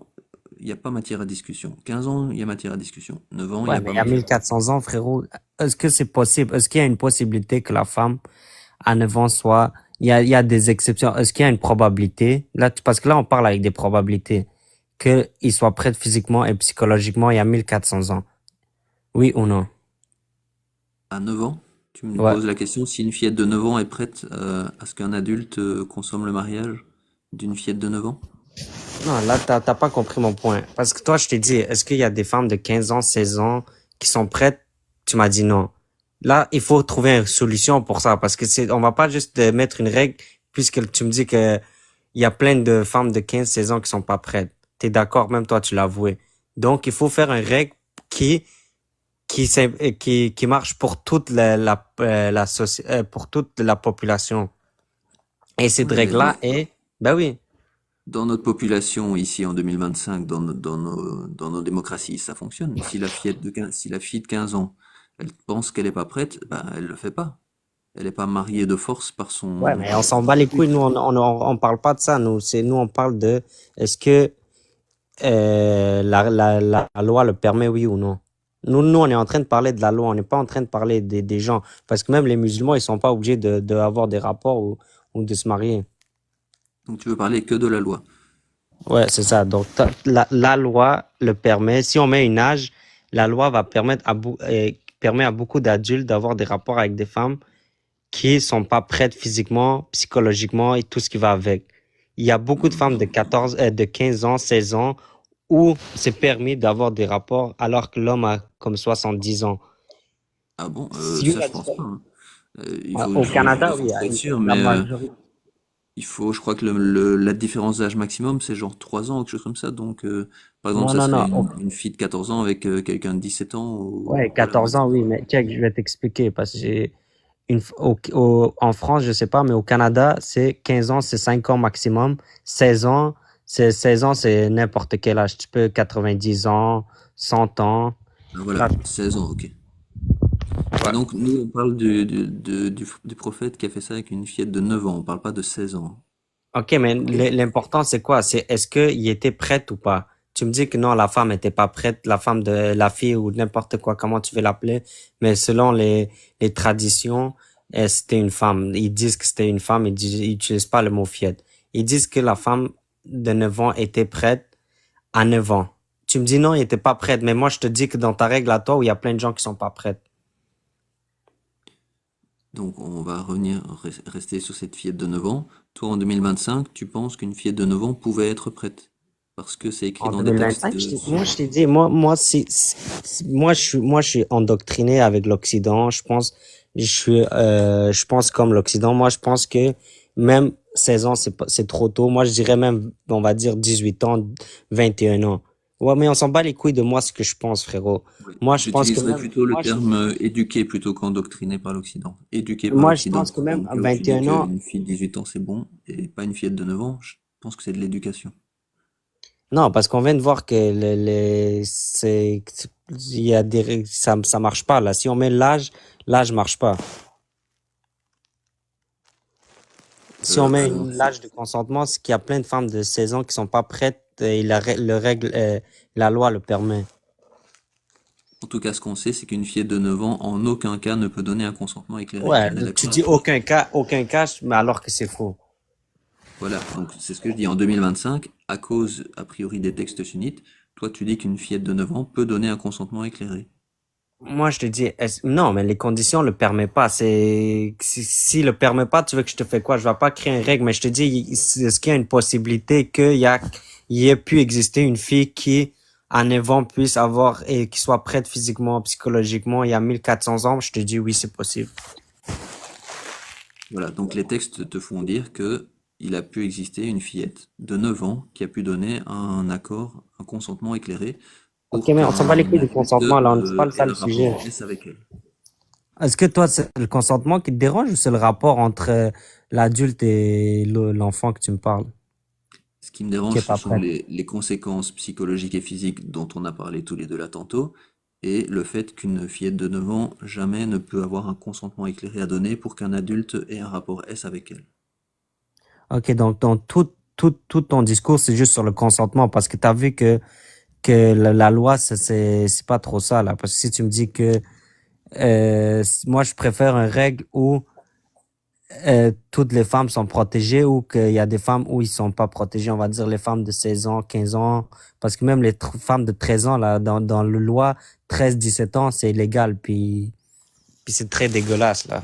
il n'y a pas matière à discussion. 15 ans, il y a matière à discussion. 9 ans, il n'y Ouais, a mais pas il y a matière. 1400 ans, frérot. Est-ce que c'est possible? Est-ce qu'il y a une possibilité que la femme à 9 ans soit, il y a des exceptions. Est-ce qu'il y a une probabilité? Là, parce que là, on parle avec des probabilités qu'il soit prêt physiquement et psychologiquement il y a 1400 ans. Oui ou non? À 9 ans, tu me Ouais. poses la question si une fillette de 9 ans est prête à ce qu'un adulte consomme le mariage d'une fillette de 9 ans? Non, là, t'as pas compris mon point. Parce que toi, je t'ai dit, est-ce qu'il y a des femmes de 15 ans, 16 ans qui sont prêtes? Tu m'as dit non. Là, il faut trouver une solution pour ça. Parce que on va pas juste mettre une règle puisque tu me dis que il y a plein de femmes de 15, 16 ans qui sont pas prêtes. T'es d'accord? Même toi, tu l'as avoué. Donc, il faut faire une règle qui marche pour toute pour toute la population. Et cette Oui, mais règle-là est, ben oui. dans notre population ici en 2025, dans nos démocraties, ça fonctionne. Si la fille de 15 ans, elle pense qu'elle n'est pas prête, ben, elle le fait pas. Elle n'est pas mariée de force par Ouais, son, mais on s'en bat les couilles. adulte. Nous, on parle pas de ça. Nous, on parle de est-ce que la loi le permet, oui ou non. On est en train de parler de la loi. On n'est pas en train de parler des gens. Parce que même les musulmans, ils sont pas obligés de avoir des rapports ou de se marier. Donc tu veux parler que de la loi. Ouais, c'est ça. Donc, la loi le permet. Si on met une âge, la loi va permet à beaucoup d'adultes d'avoir des rapports avec des femmes qui sont pas prêtes physiquement, psychologiquement et tout ce qui va avec. Il y a beaucoup de femmes de 14, de 15 ans, 16 ans où c'est permis d'avoir des rapports alors que l'homme a comme 70 ans. Ah bon, Si ça je pense pas, hein. au Canada, Juste oui, pour être sûr, la mais majorité. je crois que la différence d'âge maximum, c'est genre 3 ans ou quelque chose comme ça. Donc, par exemple, Non, ça non, serait non. une fille de 14 ans avec quelqu'un de 17 ans ou Ouais, voilà. 14 ans, oui, mais check, je vais t'expliquer parce que en France, je sais pas, mais au Canada, c'est 15 ans, c'est 5 ans maximum. 16 ans, c'est n'importe quel âge. Tu peux 90 ans, 100 ans. Ah, voilà, Là, 16 ans, ok. Et ouais. donc, nous, on parle du prophète qui a fait ça avec une fillette de 9 ans. On parle pas de 16 ans. OK, mais Ok? l'important, c'est quoi? C'est est-ce qu'il était prête ou pas? Tu me dis que non, la femme était pas prête, la femme de la fille ou n'importe quoi, comment tu veux l'appeler, mais selon les traditions, c'était une femme. Ils disent que c'était une femme, ils utilisent pas le mot fiette. Ils disent que la femme de 9 ans était prête à 9 ans. Tu me dis non, il était pas prête, mais moi, je te dis que dans ta règle à toi, où il y a plein de gens qui sont pas prêtes. Donc, on va rester sur cette fillette de 9 ans. Toi, en 2025, tu penses qu'une fillette de 9 ans pouvait être prête? Parce que c'est écrit En dans des textes 2025, moi, je t'ai dit, moi, je suis endoctriné avec l'Occident. Je pense comme l'Occident. Moi, je pense que même 16 ans, c'est trop tôt. Moi, je dirais même, on va dire 18 ans, 21 ans. Ouais, mais on s'en bat les couilles de moi, ce que je pense, frérot. Ouais. Moi, je pense que J'utiliserais même, plutôt le terme éduqué plutôt qu'endoctriné par l'Occident. Éduqué par moi, je l'Occident. pense que même Donc, à tu dis 21 ans, qu'une fille de 18 ans, c'est bon, et pas une fillette de 9 ans. Je pense que c'est de l'éducation. non, parce qu'on vient de voir que il y a ça marche pas, là. Si on met l'âge marche pas. Si on met Alors, l'âge de consentement, c'est qu'il y a plein de femmes de 16 ans qui sont pas prêtes et la loi le permet. en tout cas, ce qu'on sait, c'est qu'une fillette de 9 ans, en aucun cas, ne peut donner un consentement éclairé. Ouais, On est tu d'accord dis là-dessus? aucun cas, mais alors que c'est faux. Voilà, donc c'est ce que je dis. En 2025, à cause, a priori, des textes sunnites, toi, tu dis qu'une fillette de 9 ans peut donner un consentement éclairé. Moi, je te dis, non, mais les conditions le permettent pas. Si le permet pas, tu veux que je te fais quoi? Je vais pas créer une règle, mais je te dis, est-ce qu'il y a une possibilité il y ait pu exister une fille qui, à 9 ans, puisse avoir, et qui soit prête physiquement, psychologiquement, il y a 1400 ans? Je te dis, oui, c'est possible. Voilà, donc les textes te font dire que il a pu exister une fillette de 9 ans qui a pu donner un accord, un consentement éclairé Ok, pour mais on s'en bat les qu'un couilles du adulte consentement, là. C'est pas ait ça le un sujet. rapport S avec elle. Est-ce que toi, c'est le consentement qui te dérange ou c'est le rapport entre l'adulte et l'enfant que tu me parles, Ce qui me qui est dérange, ce pas sont prête? les conséquences psychologiques et physiques dont on a parlé tous les deux là tantôt, et le fait qu'une fillette de 9 ans jamais ne peut avoir un consentement éclairé à donner pour qu'un adulte ait un rapport S avec elle. Ok, donc dans tout ton discours, c'est juste sur le consentement parce que tu as vu que la loi, c'est pas trop ça, là. Parce que si tu me dis que moi, je préfère une règle où toutes les femmes sont protégées ou qu'il y a des femmes où ils sont pas protégés, on va dire les femmes de 16 ans, 15 ans, parce que même les femmes de 13 ans, là, dans le loi, 13 17 ans, c'est illégal, puis c'est très dégueulasse, là.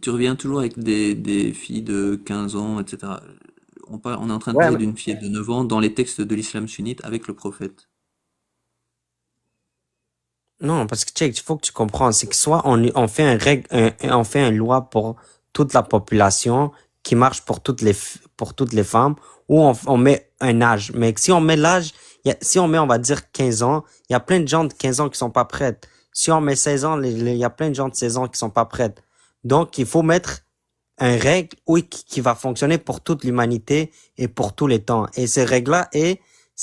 Tu reviens toujours avec des filles de 15 ans, etc. On est en train de Ouais, parler d'une fillette de 9 ans dans les textes de l'islam sunnite avec le prophète. non, parce que check, il faut que tu comprends, c'est que soit on fait on fait une loi pour toute la population qui marche pour pour toutes les femmes, ou on met un âge. Mais si on met l'âge, si on met, on va dire 15 ans, il y a plein de gens de 15 ans qui sont pas prêtes. Si on met 16 ans, il y a plein de gens de 16 ans qui sont pas prêtes. Donc, il faut mettre une règle, oui, qui va fonctionner pour toute l'humanité et pour tous les temps. Et ces règles-là, et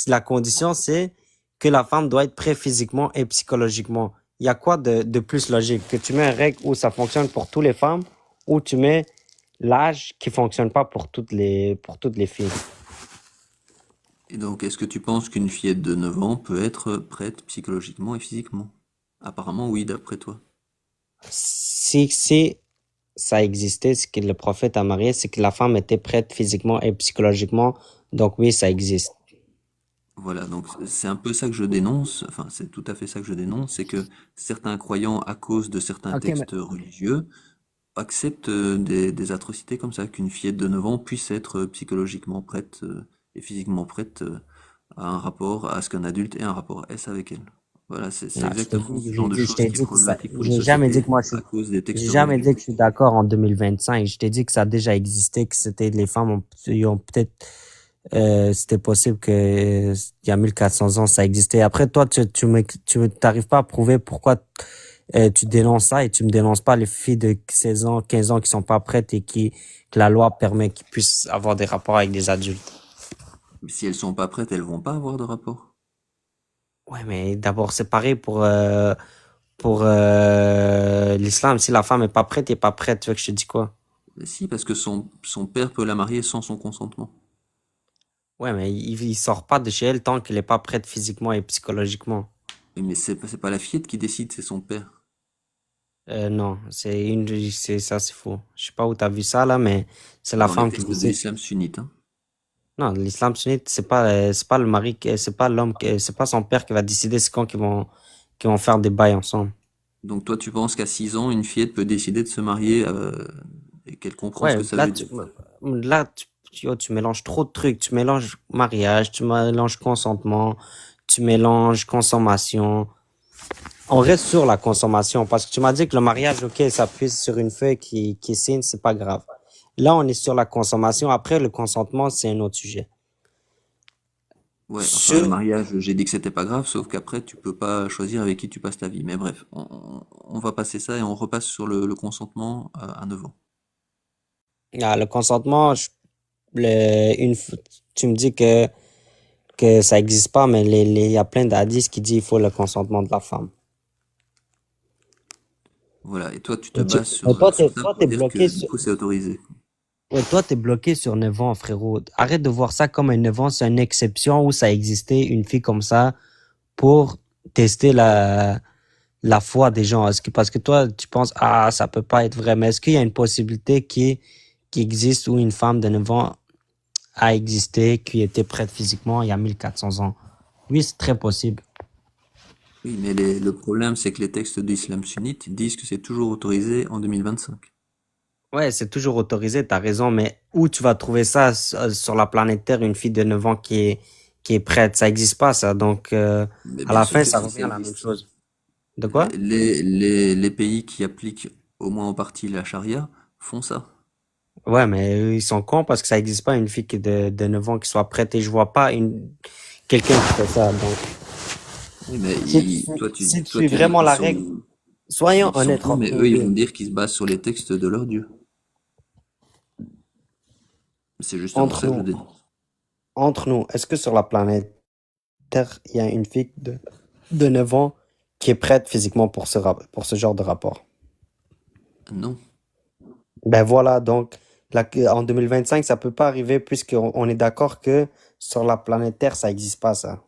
la condition, c'est que la femme doit être prête physiquement et psychologiquement. Il y a quoi de plus logique? Que tu mets une règle où ça fonctionne pour toutes les femmes, ou tu mets l'âge qui fonctionne pas pour toutes les filles. Et donc, est-ce que tu penses qu'une fillette de 9 ans peut être prête psychologiquement et physiquement? Apparemment, oui, d'après toi. Si ça existait, ce que le prophète a marié, c'est que la femme était prête physiquement et psychologiquement. Donc oui, ça existe. Voilà, donc c'est un peu ça que je dénonce, enfin c'est tout à fait ça que je dénonce, c'est que certains croyants, à cause de certains Ok, mais textes religieux, acceptent des atrocités comme ça, qu'une fillette de 9 ans puisse être psychologiquement prête et physiquement prête à un rapport, à ce qu'un adulte ait un rapport S avec elle. Voilà, c'est non, exactement ce genre de je choses t'ai qui est dit que ça, problématique pour les j'ai jamais dit que sociétés moi à cause des j'ai textes jamais dit religieux. que je suis d'accord en 2025. Je t'ai dit que ça a déjà existé, que c'était les femmes ils ont peut-être, c'était possible que, il y a 1400 ans, ça existait. Après, toi, t'arrives pas à prouver pourquoi, tu dénonces ça et tu me dénonces pas les filles de 16 ans, 15 ans qui sont pas prêtes et que la loi permet qu'ils puissent avoir des rapports avec des adultes. Mais si elles sont pas prêtes, elles vont pas avoir de rapport. Ouais, mais d'abord, c'est pareil pour l'islam. Si la femme est pas prête, elle est pas prête. Tu veux que je te dise quoi? Mais si, parce que son père peut la marier sans son consentement. Ouais, mais il sort pas de chez elle tant qu'elle est pas prête physiquement et psychologiquement. Oui, mais c'est pas la fillette qui décide, c'est son père. Non, c'est ça, c'est faux. Je sais pas où t'as vu ça là, mais c'est la Dans les femme qui textes de décide. l'islam sunnite, hein. Non, l'islam sunnite, c'est pas le mari, c'est pas l'homme, c'est pas son père qui va décider c'est quand qu'ils vont faire des bails ensemble. Donc toi, tu penses qu'à 6 ans, une fillette peut décider de se marier et qu'elle comprend ce Ouais, que ça veut dire. tu mélanges trop de trucs. Tu mélanges mariage, tu mélanges consentement, tu mélanges consommation. On reste sur la consommation parce que tu m'as dit que le mariage, ok, ça puise sur une feuille qui signe, c'est pas grave. Là, on est sur la consommation. Après, le consentement, c'est un autre sujet. Ouais, enfin, le Sur, mariage, j'ai dit que c'était pas grave, sauf qu'après, tu peux pas choisir avec qui tu passes ta vie. Mais bref, on va passer ça et on repasse sur le consentement à 9 ans. le consentement, tu me dis que ça existe pas, mais il y a plein d'hadiths qui disent qu'il faut le consentement de la femme. Voilà, et toi, tu te Et bases mais sur ça toi, pour t'es dire bloqué que du sur, coup, c'est autorisé. ouais, toi, t'es bloqué sur 9 ans, frérot. Arrête de voir ça comme un 9 ans, c'est une exception où ça existait une fille comme ça pour tester la foi des gens. Parce que toi, tu penses, ah, ça peut pas être vrai. Mais est-ce qu'il y a une possibilité qui existe où une femme de 9 ans a existé, qui était prête physiquement il y a 1400 ans? Oui, c'est très possible. Oui, mais le problème, c'est que les textes d'islam sunnite disent que c'est toujours autorisé en 2025. Ouais, c'est toujours autorisé, t'as raison, mais où tu vas trouver ça sur la planète Terre, une fille de 9 ans qui est prête? Ça existe pas, ça. Donc, Mais à bien la sûr fin, que ça si, revient ça à la même existe. chose. De quoi? Les pays qui appliquent au moins en partie la charia font ça. Ouais, mais ils sont cons parce que ça existe pas une fille de 9 ans qui soit prête et je vois pas quelqu'un qui fait ça. Donc, Oui, mais si tu toi, suis tu dis vraiment qu'ils la règle, sont, tu dis soyons qu'ils sont honnêtes cons, mais entre eux, nous ils deux. vont dire qu'ils se basent sur les textes de leur Dieu. C'est justement Entre ça que je nous, dis. entre nous, est-ce que sur la planète Terre, il y a une fille de 9 ans qui est prête physiquement pour pour ce genre de rapport? Non. Ben voilà, donc en 2025, ça peut pas arriver puisqu'on est d'accord que sur la planète Terre, ça existe pas, ça.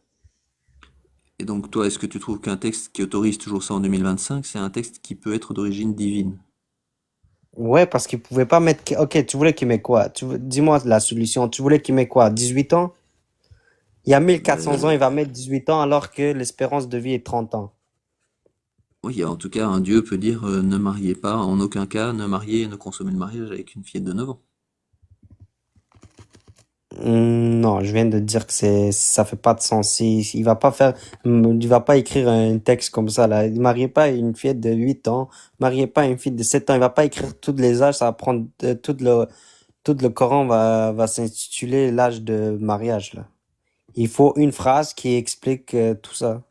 Et donc, toi, est-ce que tu trouves qu'un texte qui autorise toujours ça en 2025, c'est un texte qui peut être d'origine divine? Ouais, parce qu'ils pouvaient pas mettre. Ok, tu voulais qu'il mette quoi? Dis-moi la solution. Tu voulais qu'il mette quoi? 18 ans? Il y a 1400 ans, Ben, il va mettre 18 ans alors que l'espérance de vie est 30 ans. oui, en tout cas, un Dieu peut dire ne mariez pas, en aucun cas, ne mariez et ne consommez le mariage avec une fillette de 9 ans. Non, je viens de dire que ça fait pas de sens. Il va pas il va pas écrire un texte comme ça, là. Mariez pas une fillette de 8 ans, mariez pas une fille de 7 ans. Il va pas écrire tous les âges, ça va prendre tout le Coran va s'intituler l'âge de mariage, là. Il faut une phrase qui explique tout ça.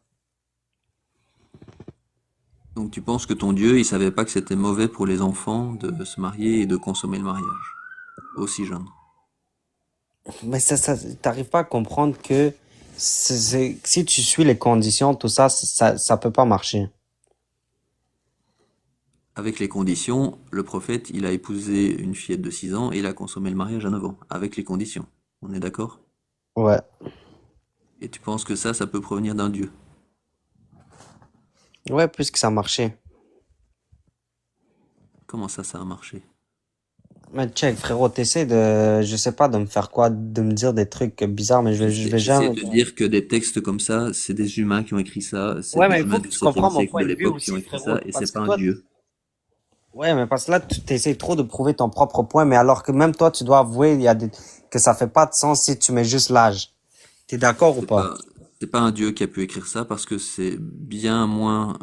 Donc, tu penses que ton Dieu, il savait pas que c'était mauvais pour les enfants de se marier et de consommer le mariage, aussi jeune. Mais t'arrives pas à comprendre que si tu suis les conditions, tout ça, ça peut pas marcher. Avec les conditions, le prophète, il a épousé une fillette de 6 ans et il a consommé le mariage à 9 ans. Avec les conditions. On est d'accord? Ouais. Et tu penses que ça peut provenir d'un Dieu? Ouais, puisque ça marchait. Comment ça a marché? Mais check, frérot, t'essaies je sais pas, de me faire quoi, de me dire des trucs bizarres, mais je vais J'essaie jamais. de dire que des textes comme ça, c'est des humains qui ont écrit ça, c'est Ouais, des mais il humains faut du que tu 7e comprends mon siècle de point de vue l'époque qui ont aussi, écrit frérot. ça, et c'est Parce que pas un toi, Dieu. ouais, mais parce que là, tu essaies trop de prouver ton propre point, mais alors que même toi, tu dois avouer, que ça fait pas de sens si tu mets juste l'âge. T'es d'accord ou C'est pas? pas, c'est pas un Dieu qui a pu écrire ça parce que c'est bien moins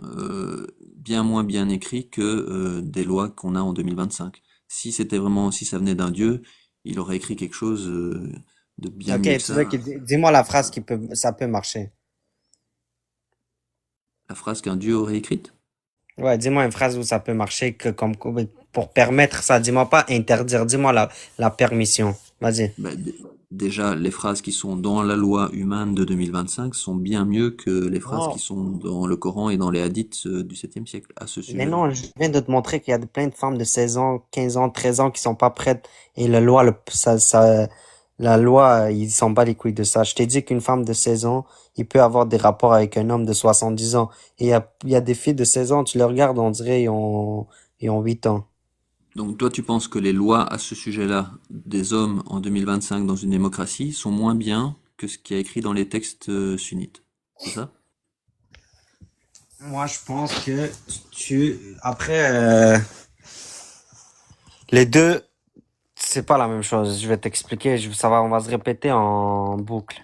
bien écrit que des lois qu'on a en 2025. Si c'était vraiment, si ça venait d'un Dieu, il aurait écrit quelque chose de bien Ok, mieux que tu veux ça. que, dis-moi la phrase ça peut marcher. La phrase qu'un Dieu aurait écrite. Ouais, dis-moi une phrase où ça peut marcher pour permettre ça. Dis-moi pas interdire, dis-moi la permission. Vas-y. Bah, déjà, les phrases qui sont dans la loi humaine de 2025 sont bien mieux que les phrases qui Non. sont dans le Coran et dans les hadiths du 7e siècle à ce Mais sujet-là. non, je viens de te montrer qu'il y a plein de femmes de 16 ans, 15 ans, 13 ans qui sont pas prêtes et la loi, il s'en bat les couilles de ça. Je t'ai dit qu'une femme de 16 ans, il peut avoir des rapports avec un homme de 70 ans. Et il y a des filles de 16 ans, tu les regardes, on dirait ils ont 8 ans. Donc toi, tu penses que les lois à ce sujet-là des hommes en 2025 dans une démocratie sont moins bien que ce qui est écrit dans les textes sunnites. C'est ça? Moi, je pense que après, les deux, c'est pas la même chose. Je vais t'expliquer. On va se répéter en boucle.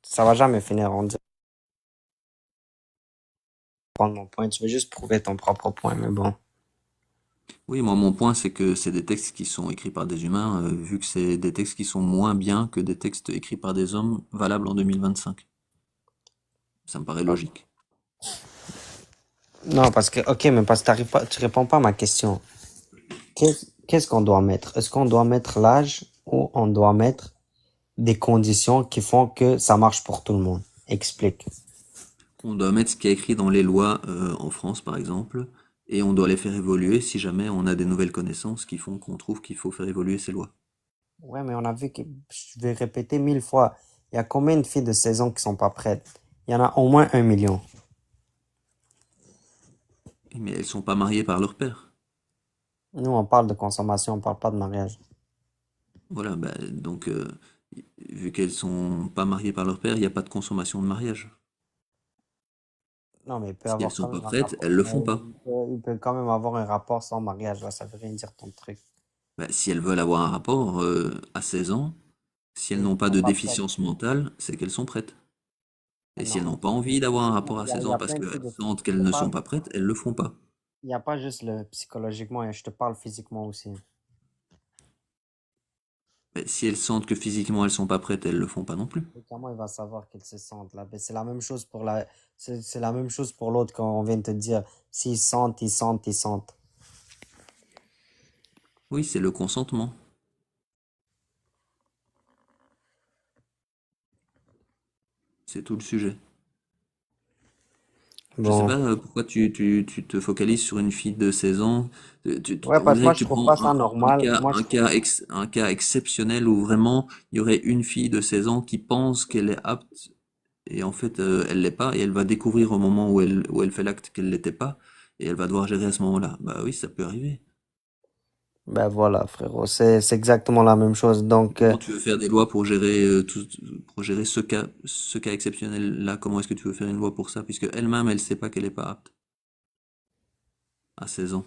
Ça va jamais finir. On dit prendre mon point. Tu veux juste prouver ton propre point, mais bon. Oui, moi mon point c'est que c'est des textes qui sont écrits par des humains, vu que c'est des textes qui sont moins bien que des textes écrits par des hommes valables en 2025. Ça me paraît logique. Non, parce que, ok, mais parce que tu réponds pas à ma question. Qu'est-ce qu'on doit mettre? Est-ce qu'on doit mettre l'âge ou on doit mettre des conditions qui font que ça marche pour tout le monde? Explique. On doit mettre ce qui est écrit dans les lois en France par exemple, et on doit les faire évoluer si jamais on a des nouvelles connaissances qui font qu'on trouve qu'il faut faire évoluer ces lois. Ouais, mais on a vu que, je vais répéter 1000 fois, il y a combien de filles de 16 ans qui sont pas prêtes? Il y en a au moins 1 million. Mais elles sont pas mariées par leur père. Nous, on parle de consommation, on parle pas de mariage. Voilà, bah, donc vu qu'elles sont pas mariées par leur père, il n'y a pas de consommation de mariage. Non, mais il peut Si elles avoir sont quand pas même un prêtes, rapport. elles le Mais font pas. il peut quand même avoir un rapport sans mariage, là, ça veut rien dire ton truc. Bah, si elles veulent avoir un rapport à 16 ans, si elles Ils n'ont pas sont de pas prêts. déficience mentale, c'est qu'elles sont prêtes. Et si elles Non. n'ont pas envie d'avoir un rapport à Il 16 y ans a parce plein de qu'elles filles de... sentent Je qu'elles te ne sont parle, pas prêtes, elles le font pas. il n'y a pas juste le psychologiquement, hein, je te parle physiquement aussi. Mais si elles sentent que physiquement elles sont pas prêtes, elles le font pas non plus. Et comment il va savoir qu'elles se sentent là? Ben, c'est la même chose pour la... c'est la même chose pour l'autre quand on vient de te dire s'ils sentent, ils sentent, ils sentent. Oui, c'est le consentement. C'est tout le sujet. Je sais Bon. pas pourquoi tu te focalises sur une fille de 16 ans. Ouais, On parce que dirait moi, que je tu trouve prends pas ça normal. Moi, je trouve... un cas exceptionnel où vraiment il y aurait une fille de 16 ans qui pense qu'elle est apte et en fait elle l'est pas et elle va découvrir au moment où elle fait l'acte qu'elle l'était pas et elle va devoir gérer à ce moment-là. Bah oui, ça peut arriver. Ben voilà, frérot, c'est exactement la même chose. Donc, Comment tu veux faire des lois pour gérer pour gérer ce cas exceptionnel-là? Comment est-ce que tu veux faire une loi pour ça? Puisque elle-même, elle sait pas qu'elle est pas apte à 16 ans.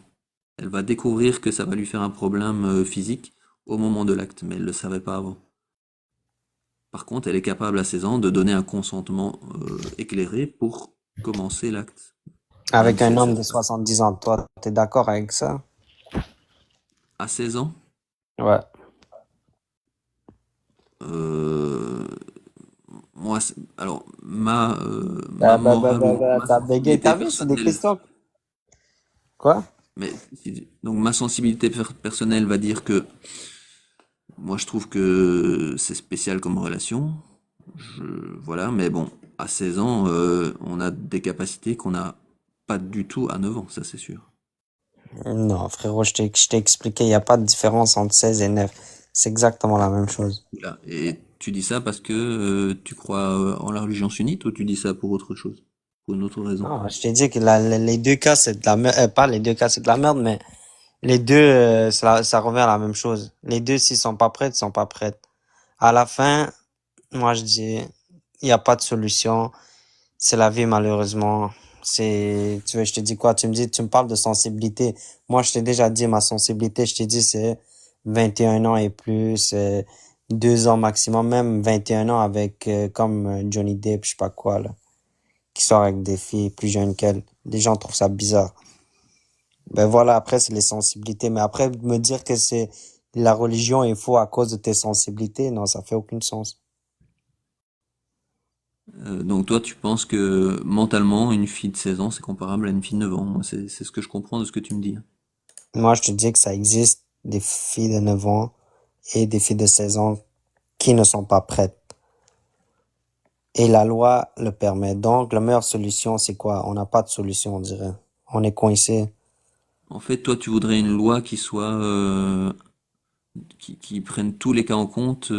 Elle va découvrir que ça va lui faire un problème physique au moment de l'acte, mais elle le savait pas avant. Par contre, elle est capable à 16 ans de donner un consentement éclairé pour commencer l'acte, même avec si un elle se homme de sent pas. 70 ans, toi, t'es d'accord avec ça? À 16 ans, Ouais. euh, moi, alors ma T'as bégayé sensibilité ta vie, c'est des personnelle. questions. Quoi? Mais donc ma sensibilité personnelle va dire que moi je trouve que c'est spécial comme relation. Je, voilà, mais bon, à 16 ans, on a des capacités qu'on n'a pas du tout à 9 ans, ça c'est sûr. Non, frérot, je t'ai expliqué, il n'y a pas de différence entre 16 et 9. C'est exactement la même chose. Voilà. Et tu dis ça parce que tu crois en la religion sunnite ou tu dis ça pour autre chose? Pour une autre raison? Non, je t'ai dit que les deux cas, c'est de la merde. Pas les deux cas, c'est de la merde, mais les deux, ça revient à la même chose. Les deux, s'ils sont pas prêts, ils sont pas prêts. À la fin, moi, je dis, il n'y a pas de solution. C'est la vie, malheureusement. Tu veux, je te dis quoi? Tu me parles de sensibilité. Moi, je t'ai déjà dit ma sensibilité. Je t'ai dit, c'est 21 ans et plus, 2 ans maximum, même 21 ans avec, comme Johnny Depp, je sais pas quoi, là, qui sort avec des filles plus jeunes qu'elle. Les gens trouvent ça bizarre. Ben voilà, après, c'est les sensibilités. Mais après, me dire que c'est la religion est faux à cause de tes sensibilités, non, ça fait aucun sens. Donc toi, tu penses que mentalement, une fille de 16 ans, c'est comparable à une fille de 9 ans. Moi, c'est ce que je comprends de ce que tu me dis. Moi, je te dis que ça existe des filles de 9 ans et des filles de 16 ans qui ne sont pas prêtes. Et la loi le permet. Donc, la meilleure solution, c'est quoi? On n'a pas de solution, on dirait. On est coincé. En fait, toi, tu voudrais une loi qui soit qui prenne tous les cas en compte,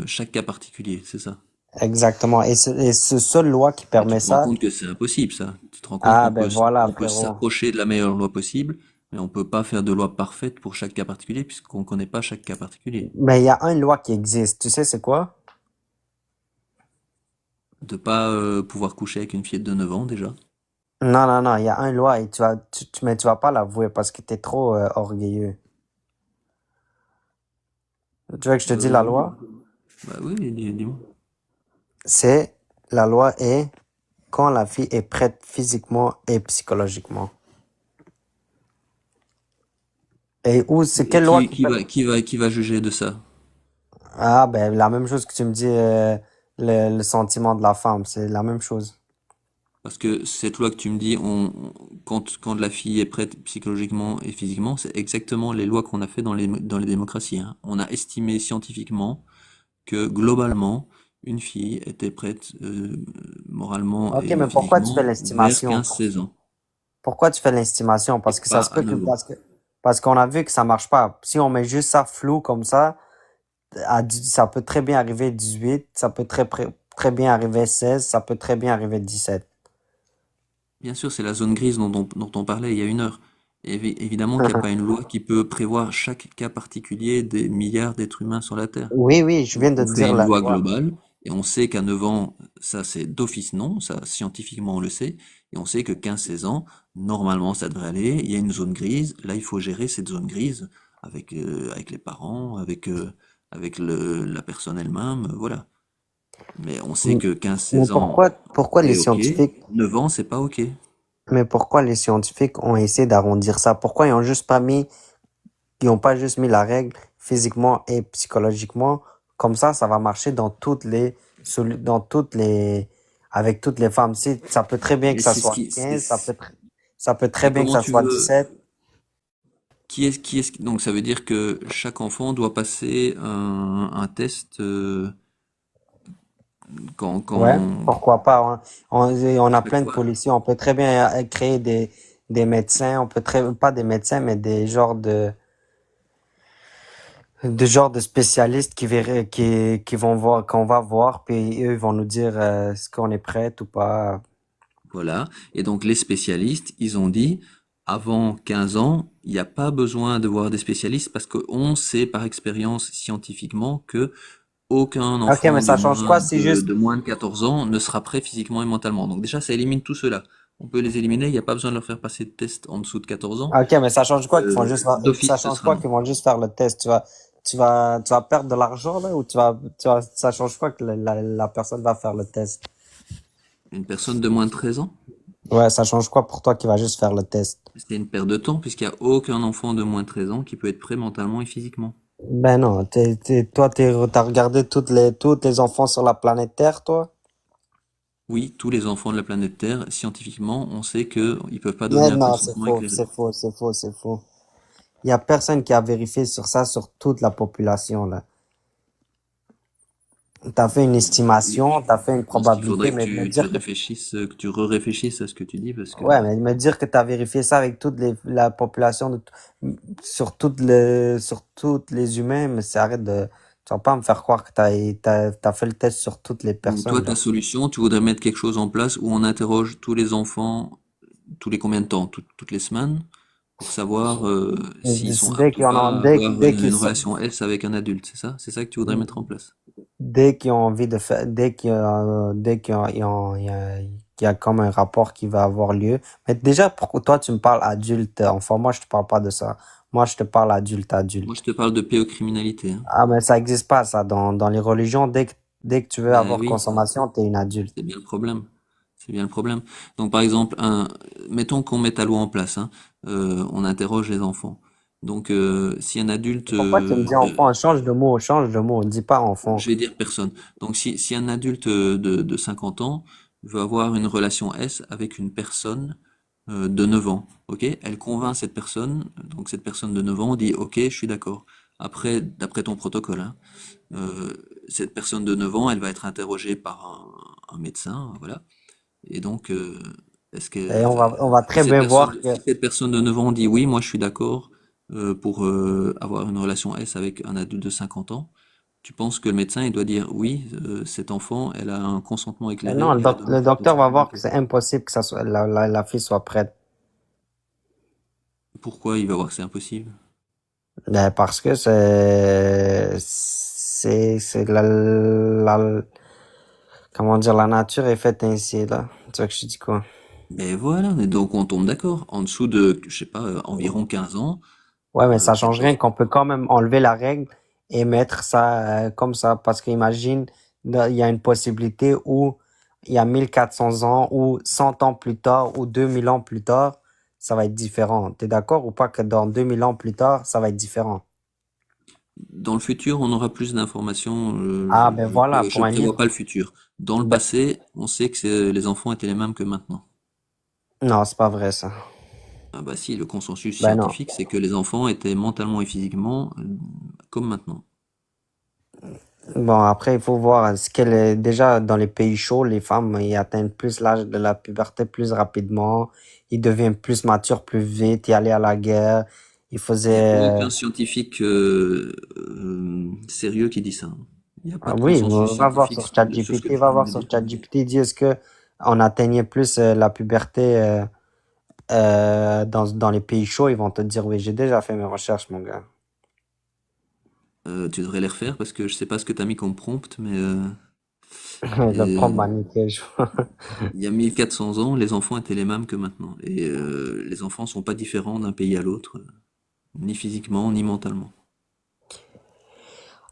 chaque cas particulier, c'est ça? Exactement. Et ce seule loi qui Mais tu permet te rends ça, compte que c'est impossible, ça. Tu te rends compte ah ben voilà, on peut frérot. s'approcher de la meilleure loi possible, mais on peut pas faire de loi parfaite pour chaque cas particulier puisqu'on connaît pas chaque cas particulier. Mais il y a une loi qui existe. Tu sais, c'est quoi? De pas pouvoir coucher avec une fillette de 9 ans déjà. Non, non, non, il y a une loi et mais tu vas pas l'avouer parce que t'es trop orgueilleux. Tu veux que je te dise la Oui. loi? Bah oui, dis-moi. C'est, la loi est quand la fille est prête physiquement et psychologiquement. Et où, c'est Et quelle loi qui fait? qui va juger de ça? Ah, ben, la même chose que tu me dis, le sentiment de la femme, c'est la même chose. Parce que cette loi que tu me dis, quand la fille est prête psychologiquement et physiquement, c'est exactement les lois qu'on a fait dans les démocraties, hein. On a estimé scientifiquement que globalement, une fille était prête moralement Ok, et mais pourquoi tu fais physiquement vers l'estimation? 15-16 ans, Pourquoi tu fais l'estimation? et Parce que ça pas se peut à que, 9 ans. parce qu'on a vu que ça marche pas. Si on met juste ça flou comme ça, ça peut très bien arriver 18, ça peut très bien arriver 16, ça peut très bien arriver 17. Bien sûr, c'est la zone grise dont on parlait il y a une heure. Évidemment qu'il n'y a pas une loi qui peut prévoir chaque cas particulier des milliards d'êtres humains sur la Terre. Oui, oui, je viens de On te fait dire une la loi loi. globale, Et on sait qu'à 9 ans, ça c'est d'office non, ça scientifiquement on le sait, et on sait que 15-16 ans, normalement ça devrait aller, il y a une zone grise, là il faut gérer cette zone grise avec les parents, avec la personne elle-même, voilà. Mais on sait M- que Mais 15-16 ans, pourquoi les c'est ok, scientifiques, 9 ans, c'est pas ok. mais pourquoi les scientifiques ont essayé d'arrondir ça? Pourquoi ils ont pas juste mis la règle physiquement et psychologiquement? Comme ça va marcher dans toutes les, avec toutes les femmes. Si, ça peut très bien Mais que ça c'est ce soit qui, 15, ça peut très mais bien que comment ça tu soit veux, 17. donc ça veut dire que chaque enfant doit passer un test Ouais, quand, pourquoi pas, hein. On a chaque plein de fois. policiers. On peut très bien créer des médecins. On peut pas des médecins, mais des genres de spécialistes qui vont voir, qu'on va voir, puis eux, ils vont nous dire, est-ce qu'on est prêt ou pas. Voilà. Et donc les spécialistes, ils ont dit, avant 15 ans, il n'y a pas besoin de voir des spécialistes parce qu'on sait par expérience scientifiquement que aucun Ok, mais enfant ça change quoi si juste, de moins de 14 ans ne sera prêt physiquement et mentalement. Donc déjà, ça élimine tout cela. On peut les éliminer, il n'y a pas besoin de leur faire passer de test en dessous de 14 ans. ok, mais ça change quoi qu'ils font juste, ça D'office, ce change sera quoi non. qu'ils vont juste faire le test? Tu vas perdre de l'argent, là, ou ça change quoi que la personne va faire le test? Une personne de moins de 13 ans, Ouais, ça change quoi pour toi qui va juste faire le test? c'est une perte de temps puisqu'il n'y a aucun enfant de moins de 13 ans qui peut être prêt mentalement et physiquement. Ben non, t'as regardé tous les enfants sur la planète Terre, toi? Oui, tous les enfants de la planète Terre, scientifiquement, on sait qu'ils ne peuvent pas donner Mais un non, c'est consentement faux, éclairé. c'est faux, c'est faux, c'est faux. Il y a personne qui a vérifié sur ça, sur toute la population, là. T'as fait une estimation, t'as fait une Je pense qu'il probabilité, faudrait mais me tu dire que, réfléchisses, que tu re-réfléchisses à ce que tu dis parce que ouais, mais me dire que t'as vérifié ça avec la population sur toutes les humains, mais c'est arrête tu vas pas me faire croire que t'as fait le test sur toutes les donc toi, personnes, ta là. solution, tu voudrais mettre quelque chose en place où on interroge tous les enfants tous les combien de temps? Toutes les semaines? Pour savoir s'ils sont Dès aptes ou qu'ils en ont, pas à avoir dès qu'ils une sont, relation S avec un adulte, c'est ça? C'est ça que tu voudrais mettre en place? dès qu'ils ont envie de faire, dès qu'il y a comme un rapport qui va avoir lieu. Mais déjà, pourquoi toi, tu me parles adulte, enfant, moi, je te parle pas de ça. Moi, je te parle adulte, Moi, adulte. je te parle de pédocriminalité, hein. Ah, mais ça existe pas, ça. Dans les religions, dès que tu veux Ben avoir oui, consommation, t'es une adulte. c'est bien le problème. C'est bien le problème. Donc, par exemple, mettons qu'on mette la loi en place, hein, on interroge les enfants. Donc, si un adulte, Pourquoi tu me dis enfant? Change de mot, dis pas enfant. je vais dire personne. Donc, si un adulte de 50 ans veut avoir une relation S avec une personne de 9 ans, ok? Elle convainc cette personne, donc cette personne de 9 ans dit ok, je suis d'accord. Après, d'après ton protocole, hein, euh, cette personne de 9 ans, elle va être interrogée par un médecin, voilà. Et donc, est-ce Et que on va très bien voir que, si cette personne de 9 ans dit oui, moi je suis d'accord pour avoir une relation S avec un adulte de 50 ans, tu penses que le médecin il doit dire oui, cet enfant, elle a un consentement mais éclairé non, et elle a donné le son docteur va consentement voir que éclairé. c'est impossible que la fille soit prête. Pourquoi il va voir que c'est impossible? Ben, parce que c'est comment dire, la nature est faite ainsi, là. Tu vois que je dis quoi? Mais voilà, et donc on tombe d'accord. En dessous de, je sais pas, environ 15 ans, Ouais, mais ça change rien 14. qu'on peut quand même enlever la règle et mettre ça comme ça. Parce qu'imagine, il y a une possibilité où il y a 1400 ans ou 100 ans plus tard ou 2000 ans plus tard, ça va être différent. T'es d'accord ou pas que dans 2000 ans plus tard, ça va être différent? Dans le futur, on aura plus d'informations. Ah, ben voilà, Je pour un prévois livre. pas le futur. Dans le Ben, passé, on sait que les enfants étaient les mêmes que maintenant. non, c'est pas vrai, ça. Ah bah si, le consensus Ben non. scientifique, c'est que les enfants étaient mentalement et physiquement comme maintenant. Bon, après, il faut voir ce qu'elle est. Déjà, dans les pays chauds, les femmes, ils atteignent plus l'âge de la puberté plus rapidement. Ils deviennent plus matures plus vite. Ils allaient à la guerre. Ils Il n'y a faisaient. aucun scientifique sérieux qui dit ça, hein. Il n'y a pas Ah de oui, consensus va voir scientifique sur sur ce que ChatGPT, tu va viens de voir me sur dire. ChatGPT. Ils disent que on atteignait plus la puberté dans les pays chauds. Ils vont te dire, oui, j'ai déjà fait mes recherches, mon gars. Tu devrais les refaire parce que je sais pas ce que tu as mis comme prompt, mais Le prendre Et manuel, je vois. il y a 1400 ans, les enfants étaient les mêmes que maintenant. Et les enfants sont pas différents d'un pays à l'autre, ni physiquement, ni mentalement.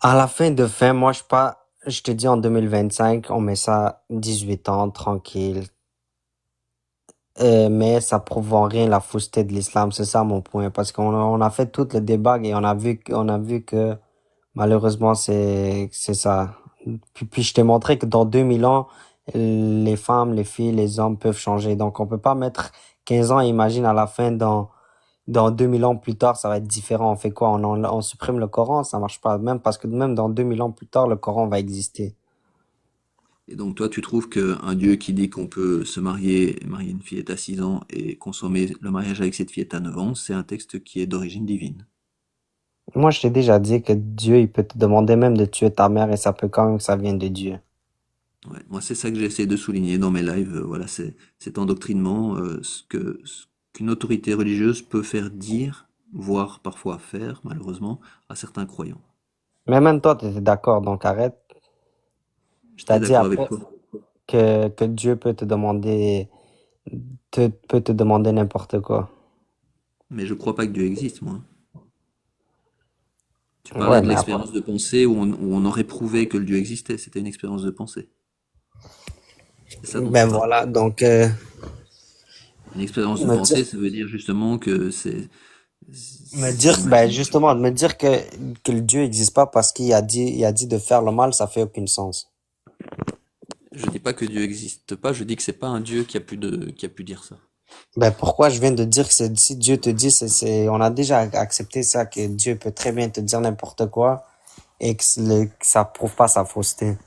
À la fin de fin, moi, je te dis en 2025, on met ça 18 ans, tranquille. Mais ça prouve en rien la fausseté de l'islam, c'est ça mon point. Parce on a fait tout le débat et on a vu que malheureusement c'est ça. Puis je t'ai montré que dans 2000 ans, les femmes, les filles, les hommes peuvent changer. Donc on peut pas mettre 15 ans, imagine à la fin, dans 2000 ans plus tard, ça va être différent. On fait quoi? On supprime le Coran? Ça marche pas. Même parce que même dans 2000 ans plus tard, le Coran va exister. Et donc toi, tu trouves qu'un Dieu qui dit qu'on peut se marier, marier une fillette à 6 ans et consommer le mariage avec cette fillette à 9 ans, c'est un texte qui est d'origine divine. Moi, je t'ai déjà dit que Dieu, il peut te demander même de tuer ta mère et ça peut quand même que ça vienne de Dieu. Ouais, moi, c'est ça que j'essaie de souligner dans mes lives. Voilà, c'est cet endoctrinement, ce qu'une autorité religieuse peut faire dire, voire parfois faire, malheureusement, à certains croyants. Mais même toi, tu étais d'accord, donc arrête. J'étais T'as dit d'accord avec après toi, que Dieu peut te demander n'importe quoi. mais je crois pas que Dieu existe, moi. Tu parlais Ouais, de mais après. l'expérience de pensée où on aurait prouvé que le Dieu existait. C'était une expérience de pensée. C'est ça dont tu Ben parles. voilà, donc, Une expérience de me dire, pensée, ça veut dire justement que me dire, ben justement, me dire que le Dieu existe pas parce il a dit de faire le mal, ça fait aucun sens. Je dis pas que Dieu existe pas, je dis que c'est pas un Dieu qui a pu dire ça. Ben pourquoi je viens de dire que si Dieu te dit, on a déjà accepté ça, que Dieu peut très bien te dire n'importe quoi et que ça prouve pas sa fausseté.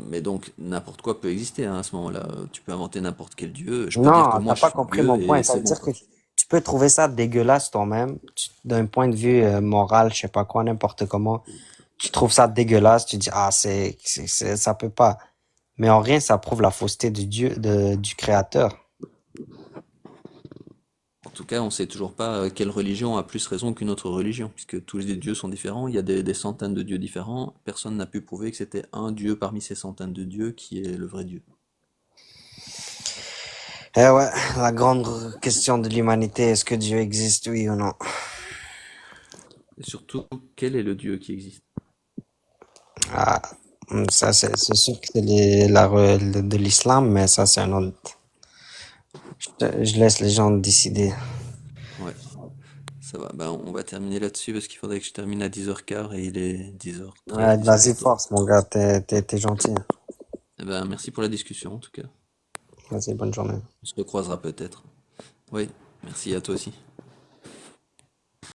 Mais donc n'importe quoi peut exister hein, à ce moment-là. Tu peux inventer n'importe quel Dieu. Je peux dire que Non, moi t'as je pas suis compris mon Dieu point. et Ça c'est veut bon. dire que tu peux trouver ça dégueulasse toi-même, d'un point de vue moral, je sais pas quoi, n'importe comment. Tu trouves ça dégueulasse, tu dis ah ça peut pas. Mais en rien ça prouve la fausseté du Dieu, du Créateur. En tout cas, on sait toujours pas quelle religion a plus raison qu'une autre religion, puisque tous les dieux sont différents. Il y a des centaines de dieux différents. Personne n'a pu prouver que c'était un dieu parmi ces centaines de dieux qui est le vrai Dieu. Eh ouais, la grande question de l'humanité, est-ce que Dieu existe, oui ou non? Et surtout, quel est le Dieu qui existe? Ah, ça c'est sûr que c'est de l'islam, mais ça c'est un autre. Je laisse les gens décider. Ouais, ça va. Ben, on va terminer là-dessus parce qu'il faudrait que je termine à 10h15 et il est 10h13, Ouais, vas-y 10h14. force mon gars, t'es gentil. Eh ben, merci pour la discussion en tout cas. Vas-y, bonne journée. On se recroisera peut-être. Oui, merci à toi aussi.